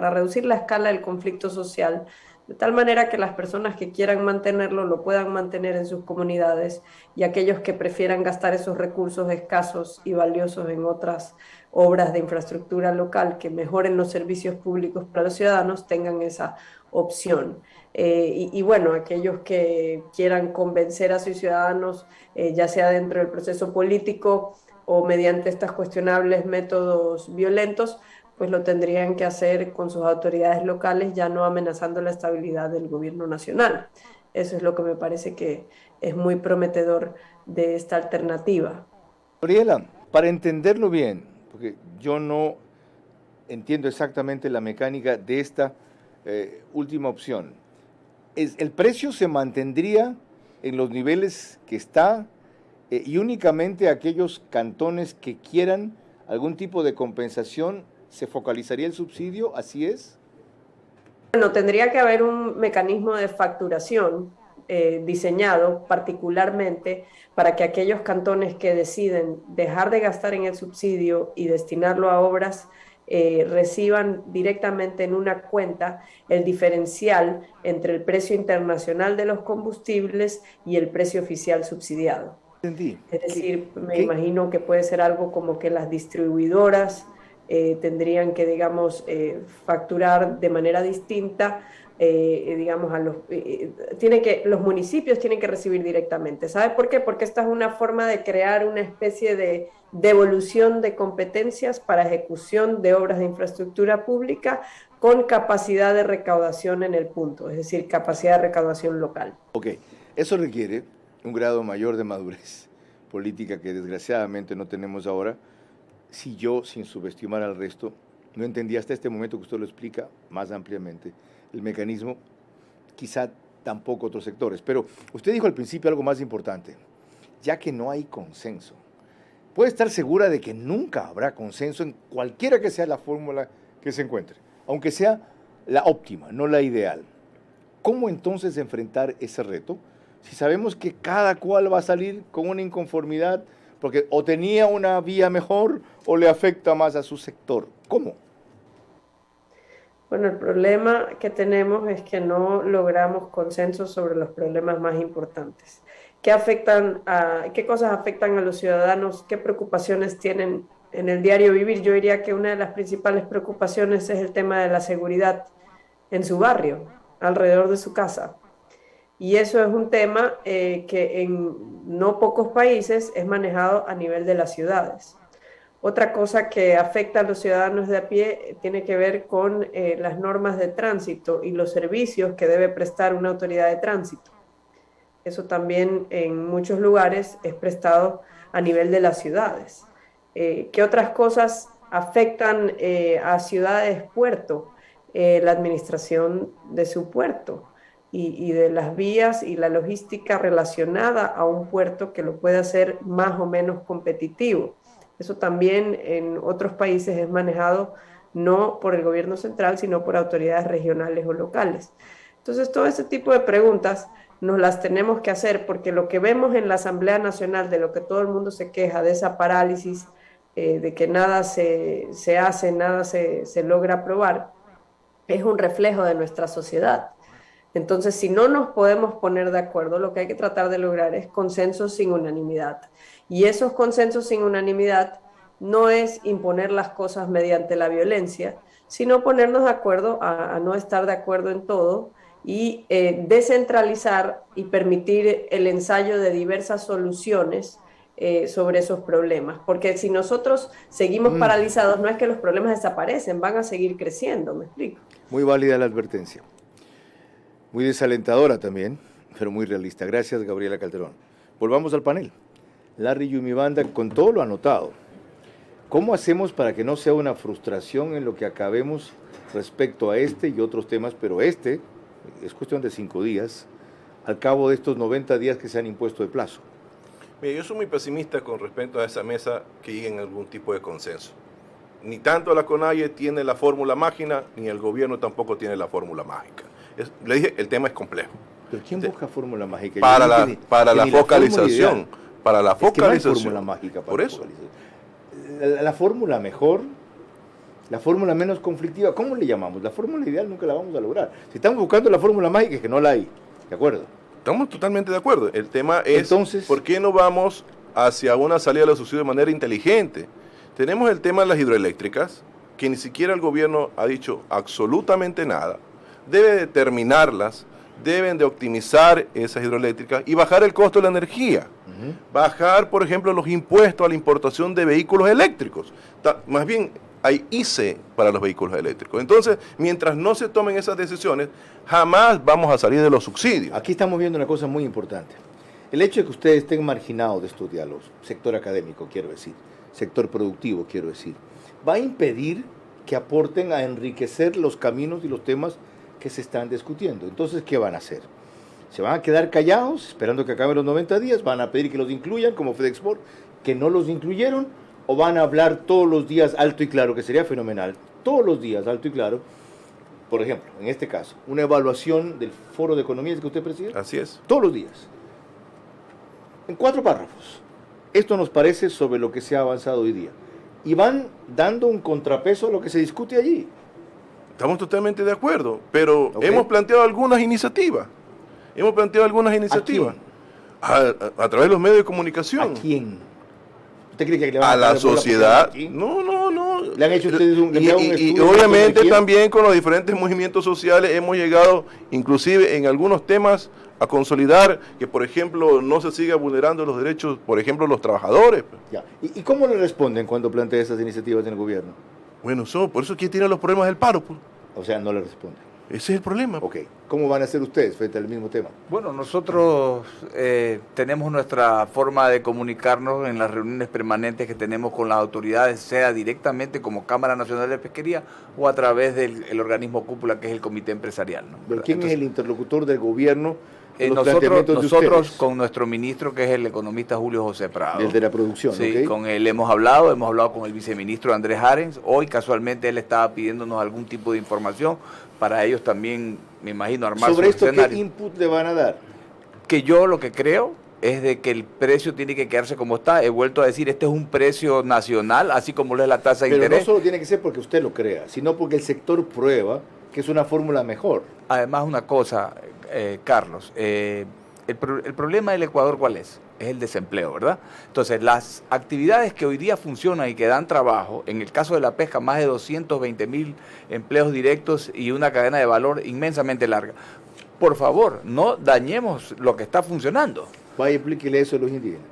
reducir la escala del conflicto social, de tal manera que las personas que quieran mantenerlo lo puedan mantener en sus comunidades, y aquellos que prefieran gastar esos recursos escasos y valiosos en otras obras de infraestructura local que mejoren los servicios públicos para los ciudadanos tengan esa opción. Y bueno, aquellos que quieran convencer a sus ciudadanos, ya sea dentro del proceso político o mediante estos cuestionables métodos violentos, pues lo tendrían que hacer con sus autoridades locales, ya no amenazando la estabilidad del gobierno nacional. Eso es lo que me parece que es muy prometedor de esta alternativa. Gabriela, para entenderlo bien, porque yo no entiendo exactamente la mecánica de esta última opción, ¿el precio se mantendría en los niveles que está y únicamente aquellos cantones que quieran algún tipo de compensación se focalizaría el subsidio? ¿Así es? Bueno, tendría que haber un mecanismo de facturación diseñado particularmente para que aquellos cantones que deciden dejar de gastar en el subsidio y destinarlo a obras reciban directamente en una cuenta el diferencial entre el precio internacional de los combustibles y el precio oficial subsidiado. Entendí. Es decir, me imagino que puede ser algo como que las distribuidoras tendrían que, digamos, facturar de manera distinta, digamos, los municipios tienen que recibir directamente. ¿Sabe por qué? Porque esta es una forma de crear una especie de devolución de competencias para ejecución de obras de infraestructura pública con capacidad de recaudación en el punto, es decir, capacidad de recaudación local. Ok, eso requiere un grado mayor de madurez política que desgraciadamente no tenemos ahora. Si yo, sin subestimar al resto, no entendí hasta este momento que usted lo explica más ampliamente, el mecanismo, quizá tampoco otros sectores. Pero usted dijo al principio algo más importante, ya que no hay consenso. Puede estar segura de que nunca habrá consenso en cualquiera que sea la fórmula que se encuentre, aunque sea la óptima, no la ideal. ¿Cómo entonces enfrentar ese reto? Si sabemos que cada cual va a salir con una inconformidad porque o tenía una vía mejor o le afecta más a su sector. ¿Cómo? Bueno, el problema que tenemos es que no logramos consenso sobre los problemas más importantes. ¿Qué cosas afectan a los ciudadanos? ¿Qué preocupaciones tienen en el diario vivir? Yo diría que una de las principales preocupaciones es el tema de la seguridad en su barrio, alrededor de su casa. Y eso es un tema que en no pocos países es manejado a nivel de las ciudades. Otra cosa que afecta a los ciudadanos de a pie tiene que ver con las normas de tránsito y los servicios que debe prestar una autoridad de tránsito. Eso también en muchos lugares es prestado a nivel de las ciudades. ¿Qué otras cosas afectan a ciudades puerto? La administración de su puerto y de las vías y la logística relacionada a un puerto que lo puede hacer más o menos competitivo. Eso también en otros países es manejado no por el gobierno central, sino por autoridades regionales o locales. Entonces, todo ese tipo de preguntas nos las tenemos que hacer porque lo que vemos en la Asamblea Nacional, de lo que todo el mundo se queja, de esa parálisis de que nada se hace, nada se logra aprobar, es un reflejo de nuestra sociedad. Entonces, si no nos podemos poner de acuerdo, lo que hay que tratar de lograr es consensos sin unanimidad. Y esos consensos sin unanimidad no es imponer las cosas mediante la violencia, sino ponernos de acuerdo a no estar de acuerdo en todo y descentralizar y permitir el ensayo de diversas soluciones sobre esos problemas. Porque si nosotros seguimos paralizados, no es que los problemas desaparecen, van a seguir creciendo, ¿me explico? Muy válida la advertencia. Muy desalentadora también, pero muy realista. Gracias, Gabriela Calderón. Volvamos al panel. Larry y mi banda, con todo lo anotado, ¿cómo hacemos para que no sea una frustración en lo que acabemos respecto a este y otros temas? Pero este es cuestión de 5 días, al cabo de estos 90 días que se han impuesto de plazo. Mira, yo soy muy pesimista con respecto a esa mesa que llegue en algún tipo de consenso. Ni tanto la CONAIE tiene la fórmula mágica, ni el gobierno tampoco tiene la fórmula mágica. Le dije, el tema es complejo. ¿Pero quién busca fórmula mágica? Para la focalización. Para la focalización. Es que no hay fórmula mágica para por eso. La fórmula mejor, la fórmula menos conflictiva, ¿cómo le llamamos? La fórmula ideal nunca la vamos a lograr. Si estamos buscando la fórmula mágica es que no la hay. ¿De acuerdo? Estamos totalmente de acuerdo. El tema es, entonces, ¿por qué no vamos hacia una salida de los subsidios de manera inteligente? Tenemos el tema de las hidroeléctricas, que ni siquiera el gobierno ha dicho absolutamente nada. Debe determinarlas, deben de optimizar esas hidroeléctricas y bajar el costo de la energía. Bajar, por ejemplo, los impuestos a la importación de vehículos eléctricos. Más bien, hay ICE para los vehículos eléctricos. Entonces, mientras no se tomen esas decisiones, jamás vamos a salir de los subsidios. Aquí estamos viendo una cosa muy importante. El hecho de que ustedes estén marginados de estos diálogos, sector académico, quiero decir, sector productivo, quiero decir, va a impedir que aporten a enriquecer los caminos y los temas que se están discutiendo. Entonces, ¿qué van a hacer? ¿Se van a quedar callados esperando que acaben los 90 días? ¿Van a pedir que los incluyan como FedExport, que no los incluyeron? ¿O van a hablar todos los días alto y claro, que sería fenomenal, todos los días alto y claro? Por ejemplo, en este caso, una evaluación del Foro de Economías que usted preside. Así es. Todos los días. En 4 párrafos. Esto nos parece sobre lo que se ha avanzado hoy día. Y van dando un contrapeso a lo que se discute allí. Estamos totalmente de acuerdo, pero hemos planteado algunas iniciativas. A través de los medios de comunicación. ¿A quién? ¿Usted cree que le van a la sociedad? No. ¿Le han hecho ustedes un estudio? Y obviamente también con los diferentes movimientos sociales hemos llegado, inclusive en algunos temas, a consolidar que, por ejemplo, no se siga vulnerando los derechos, por ejemplo, los trabajadores. Ya. ¿Y cómo le responden cuando plantea esas iniciativas en el gobierno? Bueno, por eso aquí tienen los problemas del paro. Pues. O sea, no le responden. Ese es el problema. Ok. ¿Cómo van a hacer ustedes frente al mismo tema? Bueno, nosotros tenemos nuestra forma de comunicarnos en las reuniones permanentes que tenemos con las autoridades, sea directamente como Cámara Nacional de Pesquería o a través del organismo cúpula que es el Comité Empresarial, ¿no? ¿Pero quién es el interlocutor del gobierno? Nosotros con nuestro ministro, que es el economista Julio José Prado. El de la producción, sí, ¿okay? Con él hemos hablado con el viceministro Andrés Arens. Hoy casualmente él estaba pidiéndonos algún tipo de información para ellos también, me imagino, armar sobre esto. escenario. ¿Qué input le van a dar? Que yo lo que creo es de que el precio tiene que quedarse como está. He vuelto a decir, este es un precio nacional, así como lo es la tasa de interés. Pero no solo tiene que ser porque usted lo crea, sino porque el sector prueba que es una fórmula mejor. Además, una cosa, Carlos, el problema del Ecuador, ¿cuál es? Es el desempleo, ¿verdad? Entonces, las actividades que hoy día funcionan y que dan trabajo, en el caso de la pesca, más de 220.000 empleos directos y una cadena de valor inmensamente larga. Por favor, no dañemos lo que está funcionando. Vaya, explíquele eso a los indígenas.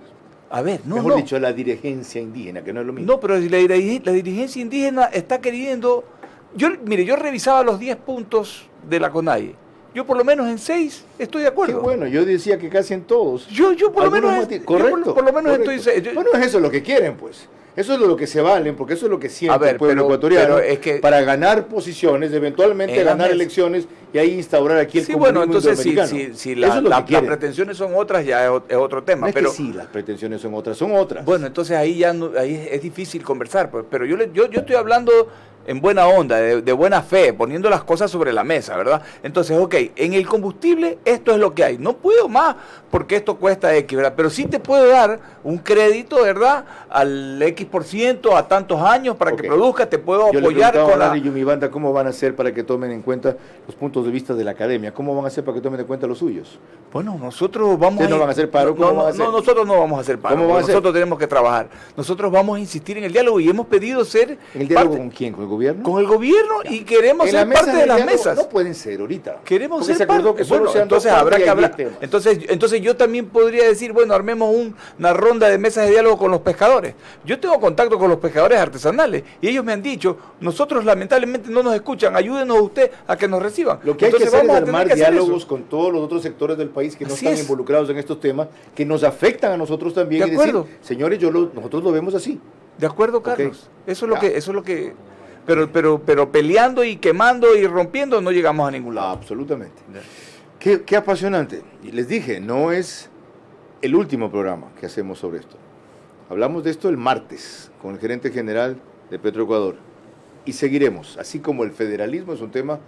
A ver, Mejor dicho, a la dirigencia indígena, que no es lo mismo. No, pero la dirigencia indígena está queriendo... Yo revisaba los 10 puntos de la CONAIE. Yo por lo menos en 6 estoy de acuerdo. Qué bueno, yo decía que casi en todos. Yo por lo menos... Correcto. Por lo menos correcto. estoy... Bueno, es eso lo que quieren, pues. Eso es lo que se valen, porque eso es lo que siente el pueblo ecuatoriano, pero es que, para ganar posiciones, eventualmente ganar elecciones y ahí instaurar aquí el comunismo entonces si las pretensiones son otras, ya es otro tema. No pero es que sí, las pretensiones son otras. Bueno, entonces ahí es difícil conversar, pero yo estoy hablando en buena onda, de buena fe, poniendo las cosas sobre la mesa, ¿verdad? Entonces, en el combustible esto es lo que hay. No puedo más porque esto cuesta X, ¿verdad? Pero sí te puedo dar un crédito, ¿verdad? Al X% a tantos años para que produzca, te puedo apoyar con la... Yumibanda, ¿cómo van a hacer para que tomen en cuenta los puntos de vista de la academia? ¿Cómo van a hacer para que tomen en cuenta los suyos? Bueno, nosotros vamos ¿Ustedes no van a hacer paro? ¿Cómo van a hacer? No, nosotros no vamos a hacer paro. Nosotros tenemos que trabajar. Nosotros vamos a insistir en el diálogo y hemos pedido ser... ¿En el diálogo con quién? ¿Con el gobierno? Con el gobierno y queremos ser parte de las mesas. No pueden ser ahorita. Queremos ser parte. Que solo sean entonces habrá que hablar. Entonces yo también podría decir, bueno, armemos una ronda de mesas de diálogo con los pescadores. Yo tengo contacto con los pescadores artesanales y ellos me han dicho, nosotros lamentablemente no nos escuchan, ayúdenos usted a que nos reciban. Lo que hay que hacer es armar diálogos con todos los otros sectores del país que no están involucrados en estos temas, que nos afectan a nosotros también. De acuerdo. Y decir, señores, nosotros lo vemos así. De acuerdo, Carlos. Eso es lo que pero peleando y quemando y rompiendo no llegamos a ningún lado. Absolutamente. Qué apasionante. Y les dije, no es el último programa que hacemos sobre esto. Hablamos de esto el martes con el gerente general de Petroecuador y seguiremos, así como el federalismo es un tema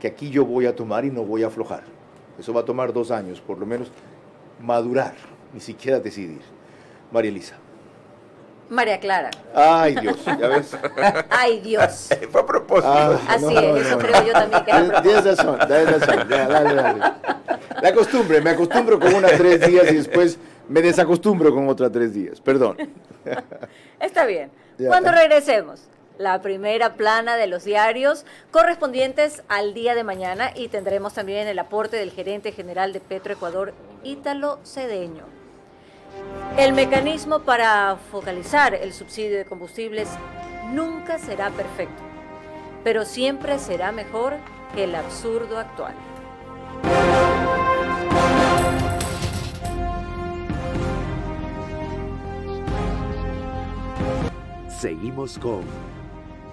que aquí yo voy a tomar y no voy a aflojar. Eso va a tomar 2 años, por lo menos, madurar, ni siquiera decidir. María Elisa. María Clara. Ay, Dios, ¿ya ves? Ay, Dios. Fue a propósito. Así es, eso creo yo también que es a propósito. Tienes razón, ya, dale. Me acostumbro con una 3 días y después me desacostumbro con otra 3 días, perdón. Está bien. Cuando regresemos, la primera plana de los diarios correspondientes al día de mañana y tendremos también el aporte del gerente general de Petroecuador, Ítalo Cedeño. El mecanismo para focalizar el subsidio de combustibles nunca será perfecto, pero siempre será mejor que el absurdo actual. Seguimos con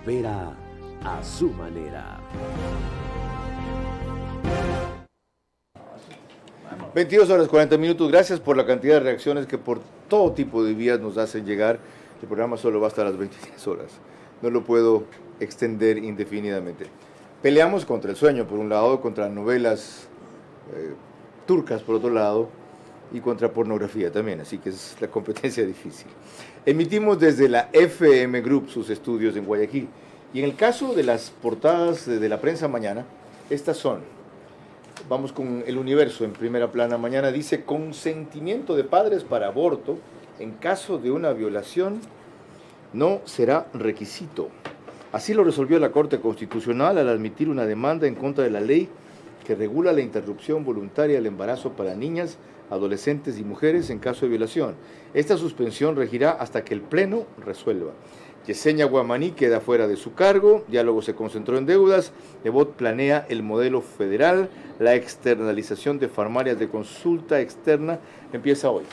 Vera a su manera. 22:40. Gracias por la cantidad de reacciones que por todo tipo de vías nos hacen llegar. El programa solo va hasta las 23 horas. No lo puedo extender indefinidamente. Peleamos contra el sueño, por un lado, contra novelas turcas, por otro lado, y contra pornografía también, así que es la competencia difícil. Emitimos desde la FM Group sus estudios en Guayaquil. Y en el caso de las portadas de la prensa mañana, estas son... Vamos con El Universo en primera plana. Mañana dice: consentimiento de padres para aborto en caso de una violación no será requisito. Así lo resolvió la Corte Constitucional al admitir una demanda en contra de la ley que regula la interrupción voluntaria del embarazo para niñas, adolescentes y mujeres en caso de violación. Esta suspensión regirá hasta que el Pleno resuelva. Yesenia Guamaní queda fuera de su cargo, Diálogo se concentró en deudas, Nebot planea el modelo federal, la externalización de farmacias de consulta externa empieza hoy.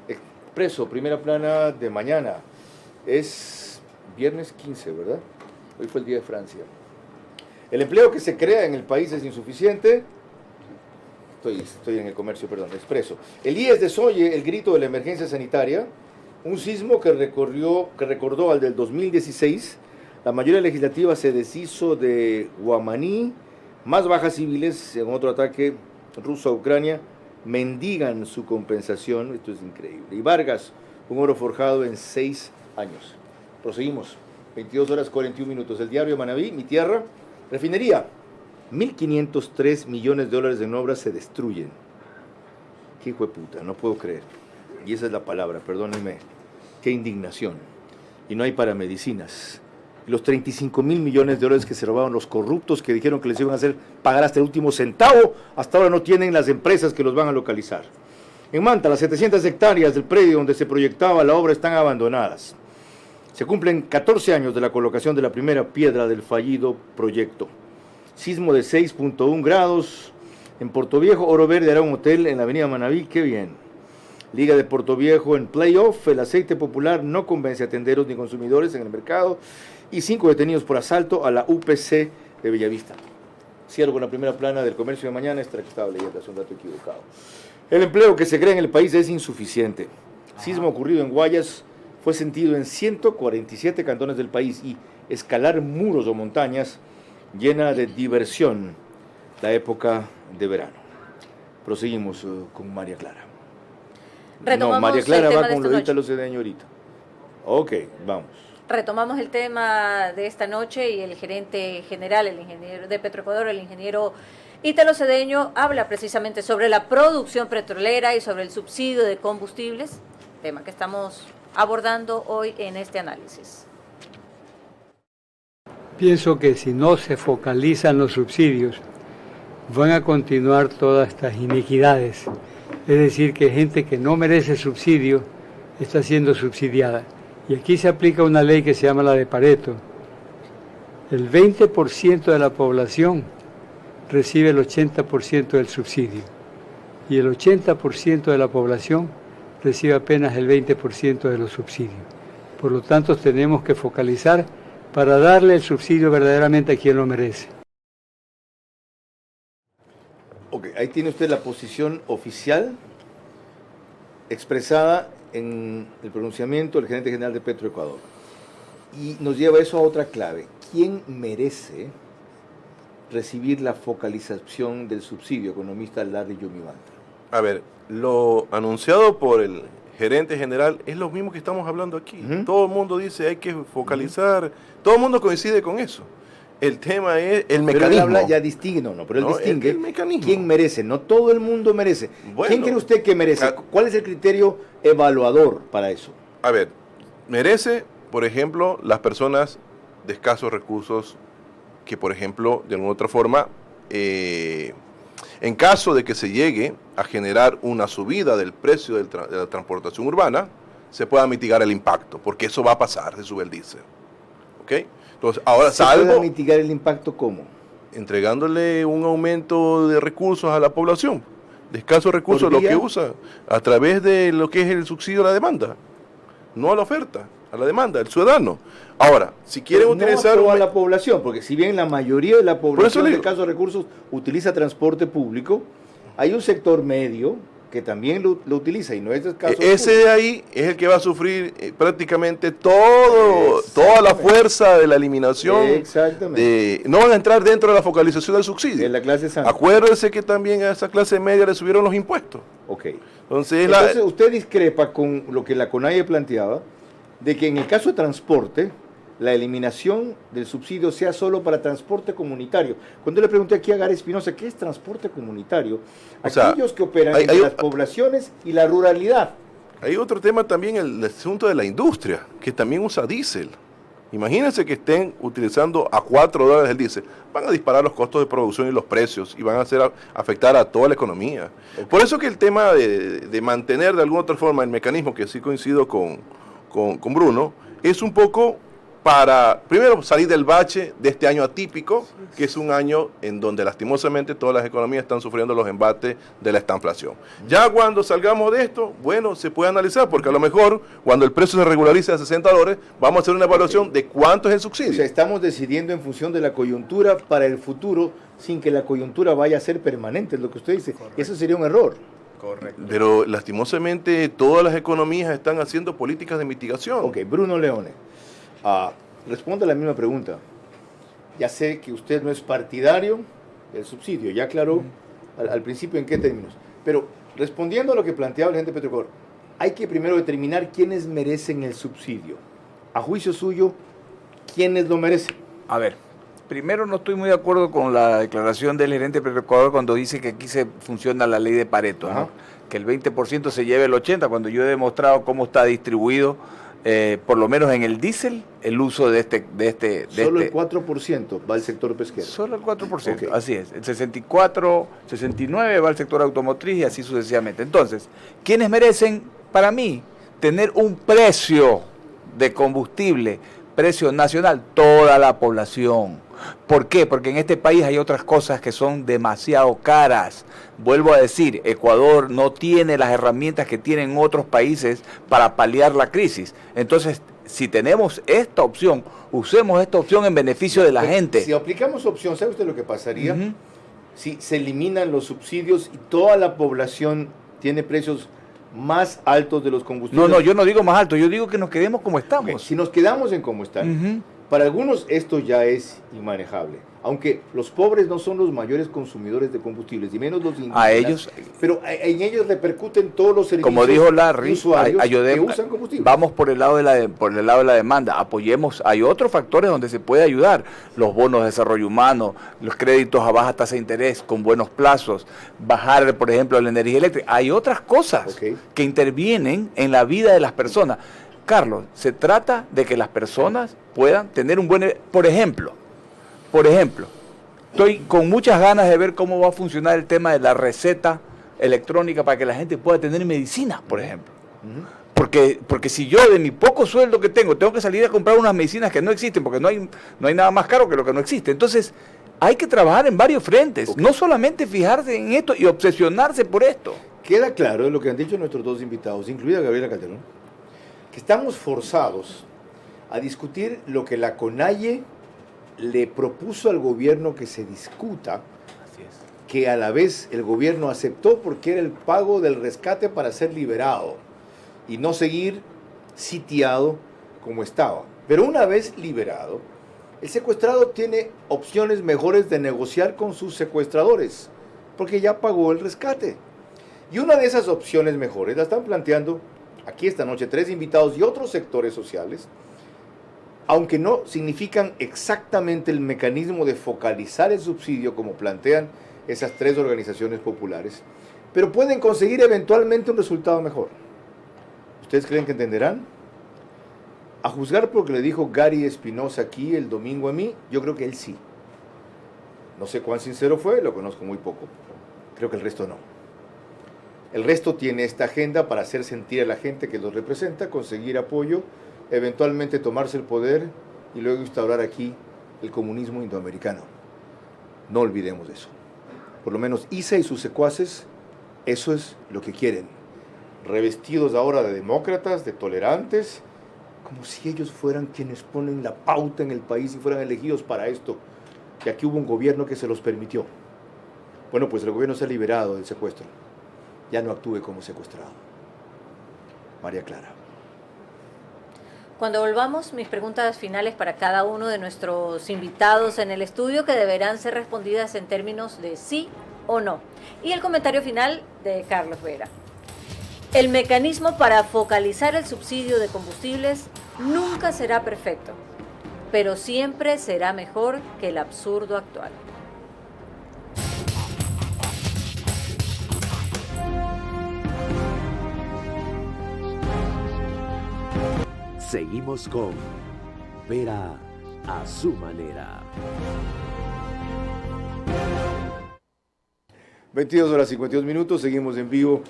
Expreso, primera plana de mañana, es viernes 15, ¿verdad? Hoy fue el día de Francia. El empleo que se crea en el país es insuficiente. Estoy en el comercio, perdón, Expreso. El IES desoye el grito de la emergencia sanitaria. Un sismo que recordó al del 2016, la mayoría legislativa se deshizo de Guamaní, más bajas civiles en otro ataque ruso a Ucrania, mendigan su compensación, esto es increíble. Y Vargas, un oro forjado en 6 años. Proseguimos, 22:41. El diario Manabí, mi tierra, refinería, 1.503 millones de dólares en obras se destruyen. Qué hijo de puta, no puedo creer. Y esa es la palabra, perdónenme. Qué indignación. Y no hay para medicinas. Los 35.000 millones de dólares que se robaron los corruptos que dijeron que les iban a hacer pagar hasta el último centavo, hasta ahora no tienen las empresas que los van a localizar. En Manta, las 700 hectáreas del predio donde se proyectaba la obra están abandonadas. Se cumplen 14 años de la colocación de la primera piedra del fallido proyecto. Sismo de 6.1 grados. En Portoviejo, Oro Verde hará un hotel en la avenida Manabí. Qué bien. Liga de Portoviejo en playoff, el aceite popular no convence a tenderos ni consumidores en el mercado y 5 detenidos por asalto a la UPC de Bellavista. Cierro con la primera plana del comercio de mañana, esta que estaba leyendo, es un dato equivocado. El empleo que se crea en el país es insuficiente. Sismo ocurrido en Guayas fue sentido en 147 cantones del país y escalar muros o montañas llena de diversión la época de verano. Proseguimos con María Clara. Retomamos María Clara el tema va de con esta Lodita noche. Locedeño ahorita. Ok, vamos. Retomamos el tema de esta noche y el gerente general, el ingeniero de Petroecuador, el ingeniero Ítalo Cedeño, habla precisamente sobre la producción petrolera y sobre el subsidio de combustibles, tema que estamos abordando hoy en este análisis. Pienso que si no se focalizan los subsidios, van a continuar todas estas iniquidades. Es decir, que gente que no merece subsidio está siendo subsidiada. Y aquí se aplica una ley que se llama la de Pareto. El 20% de la población recibe el 80% del subsidio. Y el 80% de la población recibe apenas el 20% de los subsidios. Por lo tanto, tenemos que focalizar para darle el subsidio verdaderamente a quien lo merece. Ok, ahí tiene usted la posición oficial expresada en el pronunciamiento del gerente general de Petroecuador. Y nos lleva eso a otra clave. ¿Quién merece recibir la focalización del subsidio, economista Larry Yumibanta? A ver, lo anunciado por el gerente general es lo mismo que estamos hablando aquí. Todo el mundo dice hay que focalizar, todo el mundo coincide con eso. El tema es el mecanismo. Pero él habla, ya distingue, pero él distingue el mecanismo. ¿Quién merece? No todo el mundo merece. Bueno, ¿quién cree usted que merece? ¿Cuál es el criterio evaluador para eso? A ver, merece, por ejemplo, las personas de escasos recursos que, por ejemplo, de alguna otra forma, en caso de que se llegue a generar una subida del precio de la transportación urbana, se pueda mitigar el impacto, porque eso va a pasar, se sube el diésel. ¿Ok? Entonces, ahora ¿Se puede mitigar el impacto cómo? Entregándole un aumento de recursos a la población, de escasos recursos, lo que usa, a través de lo que es el subsidio a la demanda, no a la oferta, a la demanda, el ciudadano. Ahora, si quieren utilizar... No a la población, porque si bien la mayoría de la población de escasos recursos utiliza transporte público, hay un sector medio que también lo utiliza y no es de escasos Ese de ahí es el que va a sufrir prácticamente toda la fuerza de la eliminación. Exactamente. No van a entrar dentro de la focalización del subsidio. De la clase santa. Acuérdese que también a esa clase media le subieron los impuestos. Ok. Entonces usted discrepa con lo que la CONAIE planteaba, de que en el caso de transporte, la eliminación del subsidio sea solo para transporte comunitario. Cuando le pregunté aquí a Gary Espinosa, ¿qué es transporte comunitario? Aquellos que operan en las poblaciones y la ruralidad. Hay otro tema también, el asunto de la industria, que también usa diésel. Imagínense que estén utilizando a $4 el diésel. Van a disparar los costos de producción y los precios y van a afectar a toda la economía. Okay. Por eso que el tema de mantener de alguna otra forma el mecanismo, que sí coincido con Bruno, es un poco para, primero, salir del bache de este año atípico, que es un año en donde lastimosamente todas las economías están sufriendo los embates de la estanflación. Ya cuando salgamos de esto, bueno, se puede analizar, porque a lo mejor cuando el precio se regularice a $60, vamos a hacer una evaluación de cuánto es el subsidio. O sea, estamos decidiendo en función de la coyuntura para el futuro, sin que la coyuntura vaya a ser permanente, es lo que usted dice. Correcto. Eso sería un error. Correcto. Pero lastimosamente todas las economías están haciendo políticas de mitigación. Ok, Bruno Leone. Responde a la misma pregunta. Ya sé que usted no es partidario del subsidio, ya aclaró al principio en qué términos. Pero respondiendo a lo que planteaba el gerente de Petroecuador, hay que primero determinar quiénes merecen el subsidio. A juicio suyo, ¿quiénes lo merecen? A ver, primero no estoy muy de acuerdo con la declaración del gerente de Petroecuador cuando dice que aquí se funciona la ley de Pareto, ¿no? Que el 20% se lleve el 80%, cuando yo he demostrado cómo está distribuido. Por lo menos en el diésel, el uso de este... Solo el 4% va al sector pesquero. Solo el 4%, okay. Así es. El 64, 69 va al sector automotriz y así sucesivamente. Entonces, ¿quiénes merecen, para mí, tener un precio de combustible, precio nacional? Toda la población. ¿Por qué? Porque en este país hay otras cosas que son demasiado caras. Vuelvo a decir, Ecuador no tiene las herramientas que tienen otros países para paliar la crisis. Entonces, si tenemos esta opción, usemos esta opción en beneficio de la gente. Si aplicamos opción, ¿sabe usted lo que pasaría? Si se eliminan los subsidios y toda la población tiene precios más altos de los combustibles. No, yo no digo más altos, yo digo que nos quedemos como estamos. Si nos quedamos en como están, Para algunos esto ya es inmanejable, aunque los pobres no son los mayores consumidores de combustibles, y menos los indígenas, a ellos, pero en ellos repercuten todos los servicios. Como dijo Larry, usuarios que usan combustible. Vamos por el lado de la demanda, apoyemos. Hay otros factores donde se puede ayudar: los bonos de desarrollo humano, los créditos a baja tasa de interés con buenos plazos, bajar, por ejemplo, la energía eléctrica. Hay otras cosas que intervienen en la vida de las personas. Carlos, se trata de que las personas puedan tener un buen... Por ejemplo, estoy con muchas ganas de ver cómo va a funcionar el tema de la receta electrónica para que la gente pueda tener medicinas, por ejemplo. Porque si yo de mi poco sueldo que tengo que salir a comprar unas medicinas que no existen, porque no hay nada más caro que lo que no existe. Entonces, hay que trabajar en varios frentes, no solamente fijarse en esto y obsesionarse por esto. Queda claro de lo que han dicho nuestros dos invitados, incluida Gabriela Calderón, que estamos forzados a discutir lo que la CONAIE le propuso al gobierno que se discuta, que a la vez el gobierno aceptó porque era el pago del rescate para ser liberado y no seguir sitiado como estaba. Pero una vez liberado, el secuestrado tiene opciones mejores de negociar con sus secuestradores, porque ya pagó el rescate. Y una de esas opciones mejores la están planteando aquí esta noche 3 invitados y otros sectores sociales, aunque no significan exactamente el mecanismo de focalizar el subsidio como plantean esas 3 organizaciones populares, pero pueden conseguir eventualmente un resultado mejor. ¿Ustedes creen que entenderán? A juzgar por lo que le dijo Gary Espinosa aquí el domingo a mí, yo creo que él sí. No sé cuán sincero fue, lo conozco muy poco. Creo que el resto no. El resto tiene esta agenda para hacer sentir a la gente que los representa, conseguir apoyo, eventualmente tomarse el poder y luego instaurar aquí el comunismo indoamericano. No olvidemos eso. Por lo menos Isa y sus secuaces, eso es lo que quieren. Revestidos ahora de demócratas, de tolerantes, como si ellos fueran quienes ponen la pauta en el país y fueran elegidos para esto. Y aquí hubo un gobierno que se los permitió. Bueno, pues el gobierno se ha liberado del secuestro. Ya no actúe como secuestrado. María Clara. Cuando volvamos, mis preguntas finales para cada uno de nuestros invitados en el estudio, que deberán ser respondidas en términos de sí o no. Y el comentario final de Carlos Vera. El mecanismo para focalizar el subsidio de combustibles nunca será perfecto, pero siempre será mejor que el absurdo actual. Seguimos con Vera a su manera. 22:52, seguimos en vivo.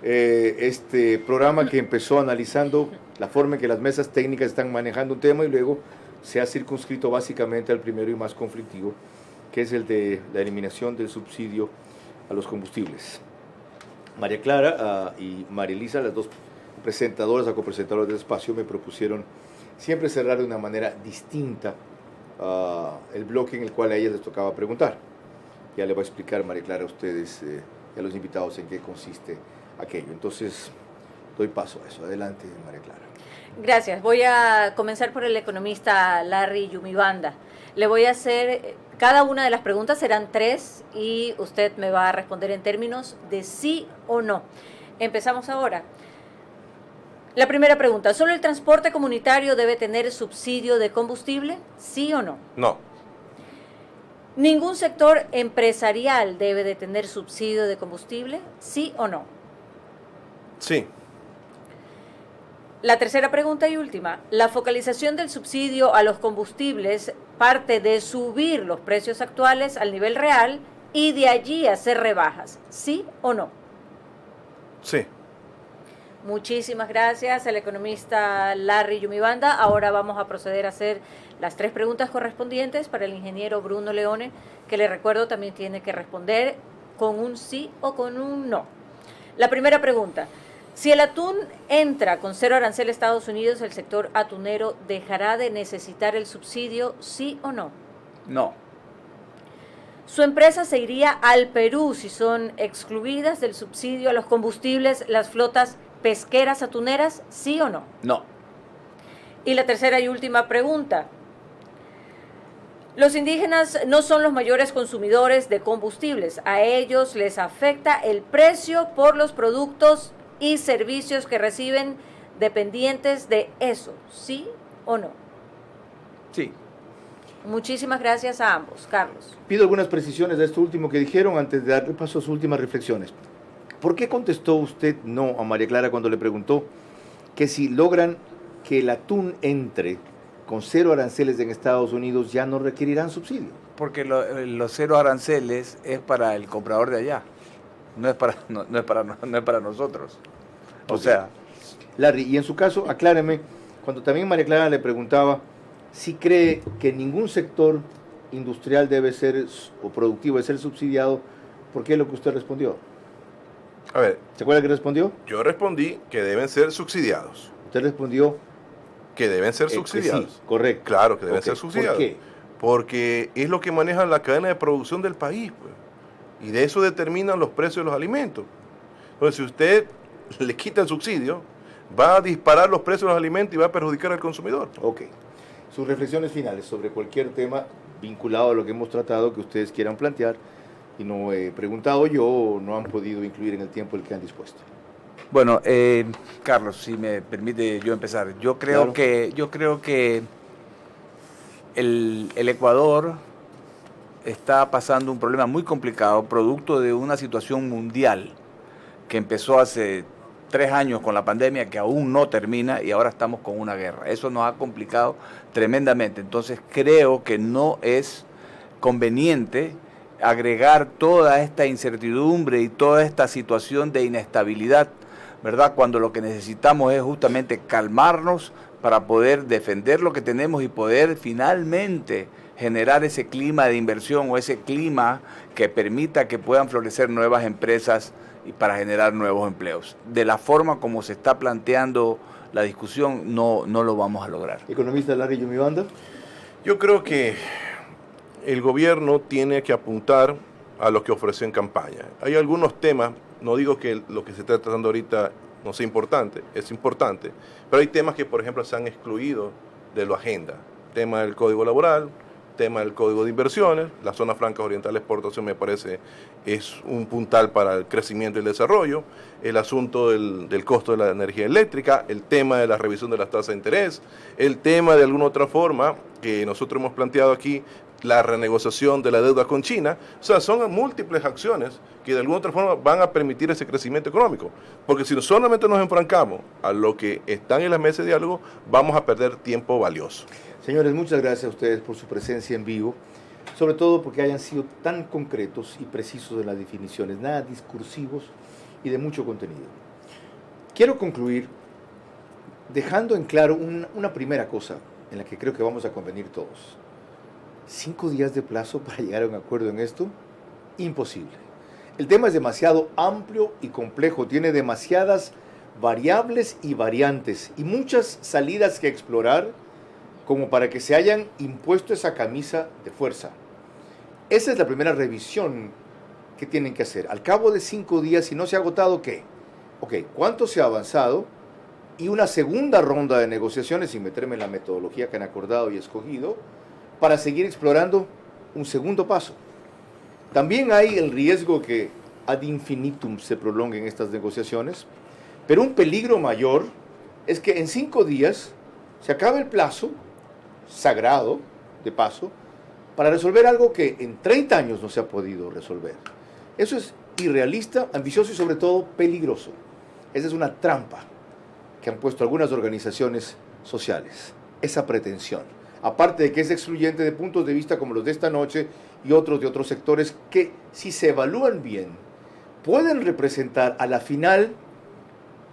Este programa que empezó analizando la forma en que las mesas técnicas están manejando un tema y luego se ha circunscrito básicamente al primero y más conflictivo, que es el de la eliminación del subsidio a los combustibles. María Clara y María Elisa, las dos presentadoras o copresentadoras del espacio, me propusieron siempre cerrar de una manera distinta el bloque en el cual a ellas les tocaba preguntar. Ya le voy a explicar, María Clara, a ustedes y a los invitados en qué consiste aquello. Entonces, doy paso a eso. Adelante, María Clara. Gracias. Voy a comenzar por el economista Larry Yumibanda. Le voy a hacer, cada una de las preguntas serán 3 y usted me va a responder en términos de sí o no. Empezamos ahora. La primera pregunta, ¿solo el transporte comunitario debe tener subsidio de combustible? ¿Sí o no? No. ¿Ningún sector empresarial debe de tener subsidio de combustible? ¿Sí o no? Sí. La tercera pregunta y última, ¿la focalización del subsidio a los combustibles parte de subir los precios actuales al nivel real y de allí hacer rebajas? ¿Sí o no? Sí. Muchísimas gracias al economista Larry Yumibanda. Ahora vamos a proceder a hacer las 3 preguntas correspondientes para el ingeniero Bruno Leone, que le recuerdo también tiene que responder con un sí o con un no. La primera pregunta, si el atún entra con 0 arancel a Estados Unidos, ¿el sector atunero dejará de necesitar el subsidio, sí o no? No. ¿Su empresa se iría al Perú si son excluidas del subsidio a los combustibles las flotas pesqueras atuneras, sí o no? No. Y la tercera y última pregunta. Los indígenas no son los mayores consumidores de combustibles. A ellos les afecta el precio por los productos y servicios que reciben dependientes de eso, ¿sí o no? Sí. Muchísimas gracias a ambos. Carlos. Pido algunas precisiones de esto último que dijeron antes de darle paso a sus últimas reflexiones. ¿Por qué contestó usted no a María Clara cuando le preguntó que si logran que el atún entre con 0 aranceles en Estados Unidos ya no requerirán subsidio? Porque los 0 aranceles es para el comprador de allá, no es para nosotros. O sea... Larry, y en su caso, acláreme, cuando también María Clara le preguntaba si cree que ningún sector industrial debe ser, o productivo, debe ser subsidiado, ¿por qué es lo que usted respondió? A ver. ¿Se acuerda que respondió? Yo respondí que deben ser subsidiados. Usted respondió que deben ser subsidiados. Sí, correcto. Claro que deben ser subsidiados. ¿Por qué? Porque es lo que maneja la cadena de producción del país, pues. Y de eso determinan los precios de los alimentos. Entonces, si usted le quita el subsidio, va a disparar los precios de los alimentos y va a perjudicar al consumidor. Ok. Sus reflexiones finales sobre cualquier tema vinculado a lo que hemos tratado que ustedes quieran plantear y no he preguntado yo o no han podido incluir en el tiempo el que han dispuesto. Bueno, Carlos, si me permite yo empezar. Yo creo que el Ecuador está pasando un problema muy complicado, producto de una situación mundial que empezó hace 3 años con la pandemia, que aún no termina, y ahora estamos con una guerra. Eso nos ha complicado tremendamente. Entonces creo que no es conveniente agregar toda esta incertidumbre y toda esta situación de inestabilidad, ¿verdad? Cuando lo que necesitamos es justamente calmarnos para poder defender lo que tenemos y poder finalmente generar ese clima de inversión o ese clima que permita que puedan florecer nuevas empresas y para generar nuevos empleos. De la forma como se está planteando la discusión, no lo vamos a lograr. Economista Larry Yumibanda. Yo creo que el gobierno tiene que apuntar a lo que ofreció en campaña. Hay algunos temas, no digo que lo que se está tratando ahorita no sea importante, es importante, pero hay temas que, por ejemplo, se han excluido de la agenda. Tema del Código Laboral, tema del Código de Inversiones, la zona franca oriental de exportación me parece es un puntal para el crecimiento y el desarrollo, el asunto del costo de la energía eléctrica, el tema de la revisión de las tasas de interés, el tema de alguna otra forma que nosotros hemos planteado aquí, la renegociación de la deuda con China. O sea, son múltiples acciones que de alguna otra forma van a permitir ese crecimiento económico, porque si solamente nos enfrancamos a lo que están en la mesa de diálogo, vamos a perder tiempo valioso. Señores, muchas gracias a ustedes por su presencia en vivo, sobre todo porque hayan sido tan concretos y precisos en las definiciones, nada discursivos y de mucho contenido. Quiero concluir dejando en claro una primera cosa en la que creo que vamos a convenir todos. 5 días de plazo para llegar a un acuerdo en esto, imposible. El tema es demasiado amplio y complejo, tiene demasiadas variables y variantes y muchas salidas que explorar como para que se hayan impuesto esa camisa de fuerza. Esa es la primera revisión que tienen que hacer. Al cabo de 5 días, si no se ha agotado, ¿qué? Ok, ¿cuánto se ha avanzado? Y una segunda ronda de negociaciones, sin meterme en la metodología que han acordado y escogido, para seguir explorando un segundo paso. También hay el riesgo que ad infinitum se prolonguen estas negociaciones, pero un peligro mayor es que en 5 días se acabe el plazo sagrado, de paso, para resolver algo que en 30 años no se ha podido resolver. Eso es irrealista, ambicioso y sobre todo peligroso. Esa es una trampa que han puesto algunas organizaciones sociales, esa pretensión. Aparte de que es excluyente de puntos de vista como los de esta noche y otros de otros sectores que, si se evalúan bien, pueden representar a la final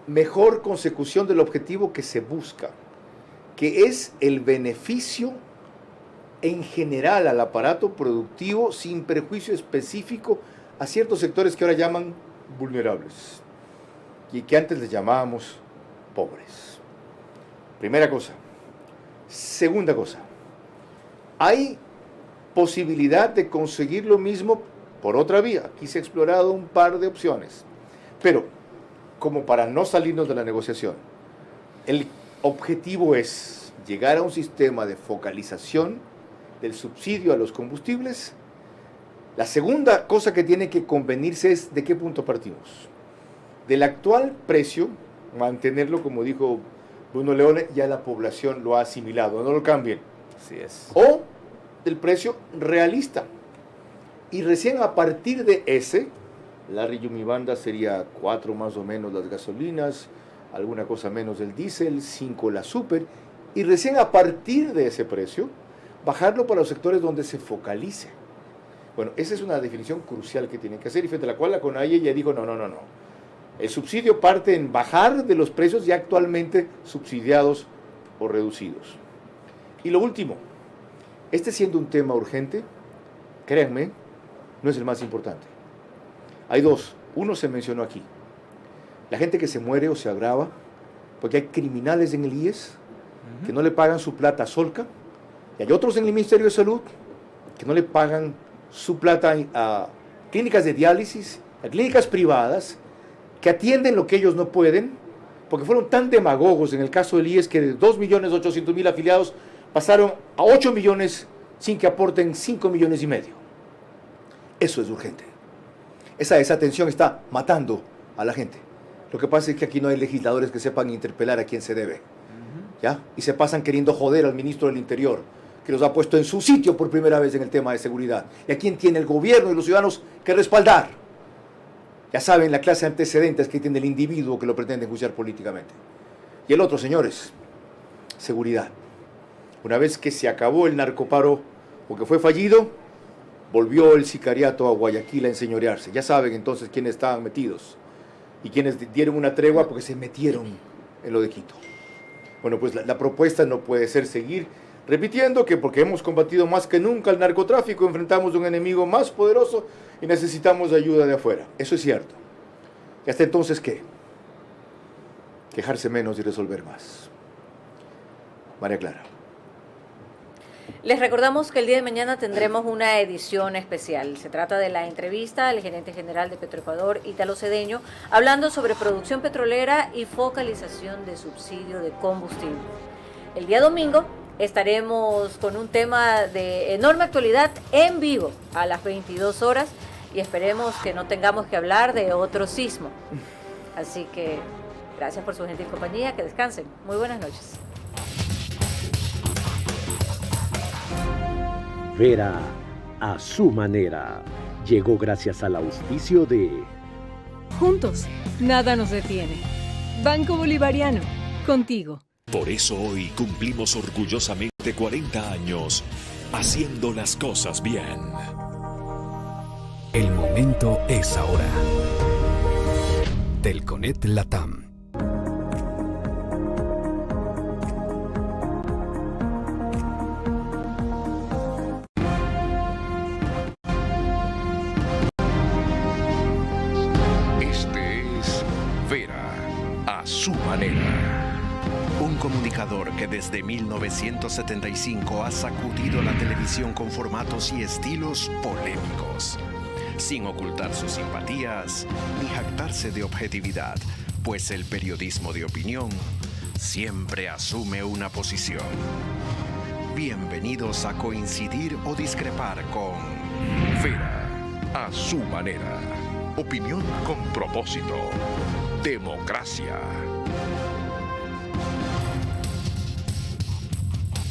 mejor consecución del objetivo que se busca, que es el beneficio en general al aparato productivo sin perjuicio específico a ciertos sectores que ahora llaman vulnerables y que antes les llamábamos pobres. Primera cosa. Segunda cosa, hay posibilidad de conseguir lo mismo por otra vía. Aquí se ha explorado un par de opciones, pero como para no salirnos de la negociación, el objetivo es llegar a un sistema de focalización del subsidio a los combustibles. La segunda cosa que tiene que convenirse es de qué punto partimos. Del actual precio, mantenerlo, como dijo Bruno Leone, ya la población lo ha asimilado, no lo cambien. Así es. O del precio realista. Y recién a partir de ese, Larry y mi banda sería 4 más o menos las gasolinas, alguna cosa menos del diésel, 5 la super, y recién a partir de ese precio, bajarlo para los sectores donde se focalice. Bueno, esa es una definición crucial que tienen que hacer y frente a la cual la CONAIE ya dijo no. El subsidio parte en bajar de los precios ya actualmente subsidiados o reducidos. Y lo último, este siendo un tema urgente, créanme, no es el más importante. Hay dos. Uno se mencionó aquí. La gente que se muere o se agrava, porque hay criminales en el IES que no le pagan su plata a Solca, y hay otros en el Ministerio de Salud que no le pagan su plata a clínicas de diálisis, a clínicas privadas, que atienden lo que ellos no pueden, porque fueron tan demagogos en el caso del IES que de 2.800.000 afiliados pasaron a 8 millones sin que aporten 5 millones y medio. Eso es urgente. Esa tensión está matando a la gente. Lo que pasa es que aquí no hay legisladores que sepan interpelar a quien se debe. ¿Ya? Y se pasan queriendo joder al ministro del Interior, que los ha puesto en su sitio por primera vez en el tema de seguridad. ¿Y a quién tiene el gobierno y los ciudadanos que respaldar? Ya saben la clase de antecedentes que tiene el individuo que lo pretende enjuiciar políticamente. Y el otro, señores, seguridad. Una vez que se acabó el narcoparo, porque fue fallido, volvió el sicariato a Guayaquil a enseñorearse. Ya saben entonces quiénes estaban metidos y quiénes dieron una tregua porque se metieron en lo de Quito. Bueno, pues la propuesta no puede ser seguir repitiendo que porque hemos combatido más que nunca el narcotráfico, enfrentamos a un enemigo más poderoso y necesitamos ayuda de afuera. Eso es cierto. ¿Y hasta entonces qué? Quejarse menos y resolver más. María Clara. Les recordamos que el día de mañana tendremos una edición especial. Se trata de la entrevista al gerente general de Petroecuador, Ítalo Cedeño, hablando sobre producción petrolera y focalización de subsidio de combustible. El día domingo estaremos con un tema de enorme actualidad en vivo a las 22 horas y esperemos que no tengamos que hablar de otro sismo. Así que gracias por su gentil compañía, que descansen. Muy buenas noches. Vera a su manera. Llegó gracias al auspicio de... Juntos, nada nos detiene. Banco Bolivariano, contigo. Por eso hoy cumplimos orgullosamente 40 años haciendo las cosas bien. El momento es ahora. Telconet Latam. Su manera. Un comunicador que desde 1975 ha sacudido la televisión con formatos y estilos polémicos, sin ocultar sus simpatías ni jactarse de objetividad, pues el periodismo de opinión siempre asume una posición. Bienvenidos a coincidir o discrepar con Vera a su manera. Opinión con propósito. Democracia.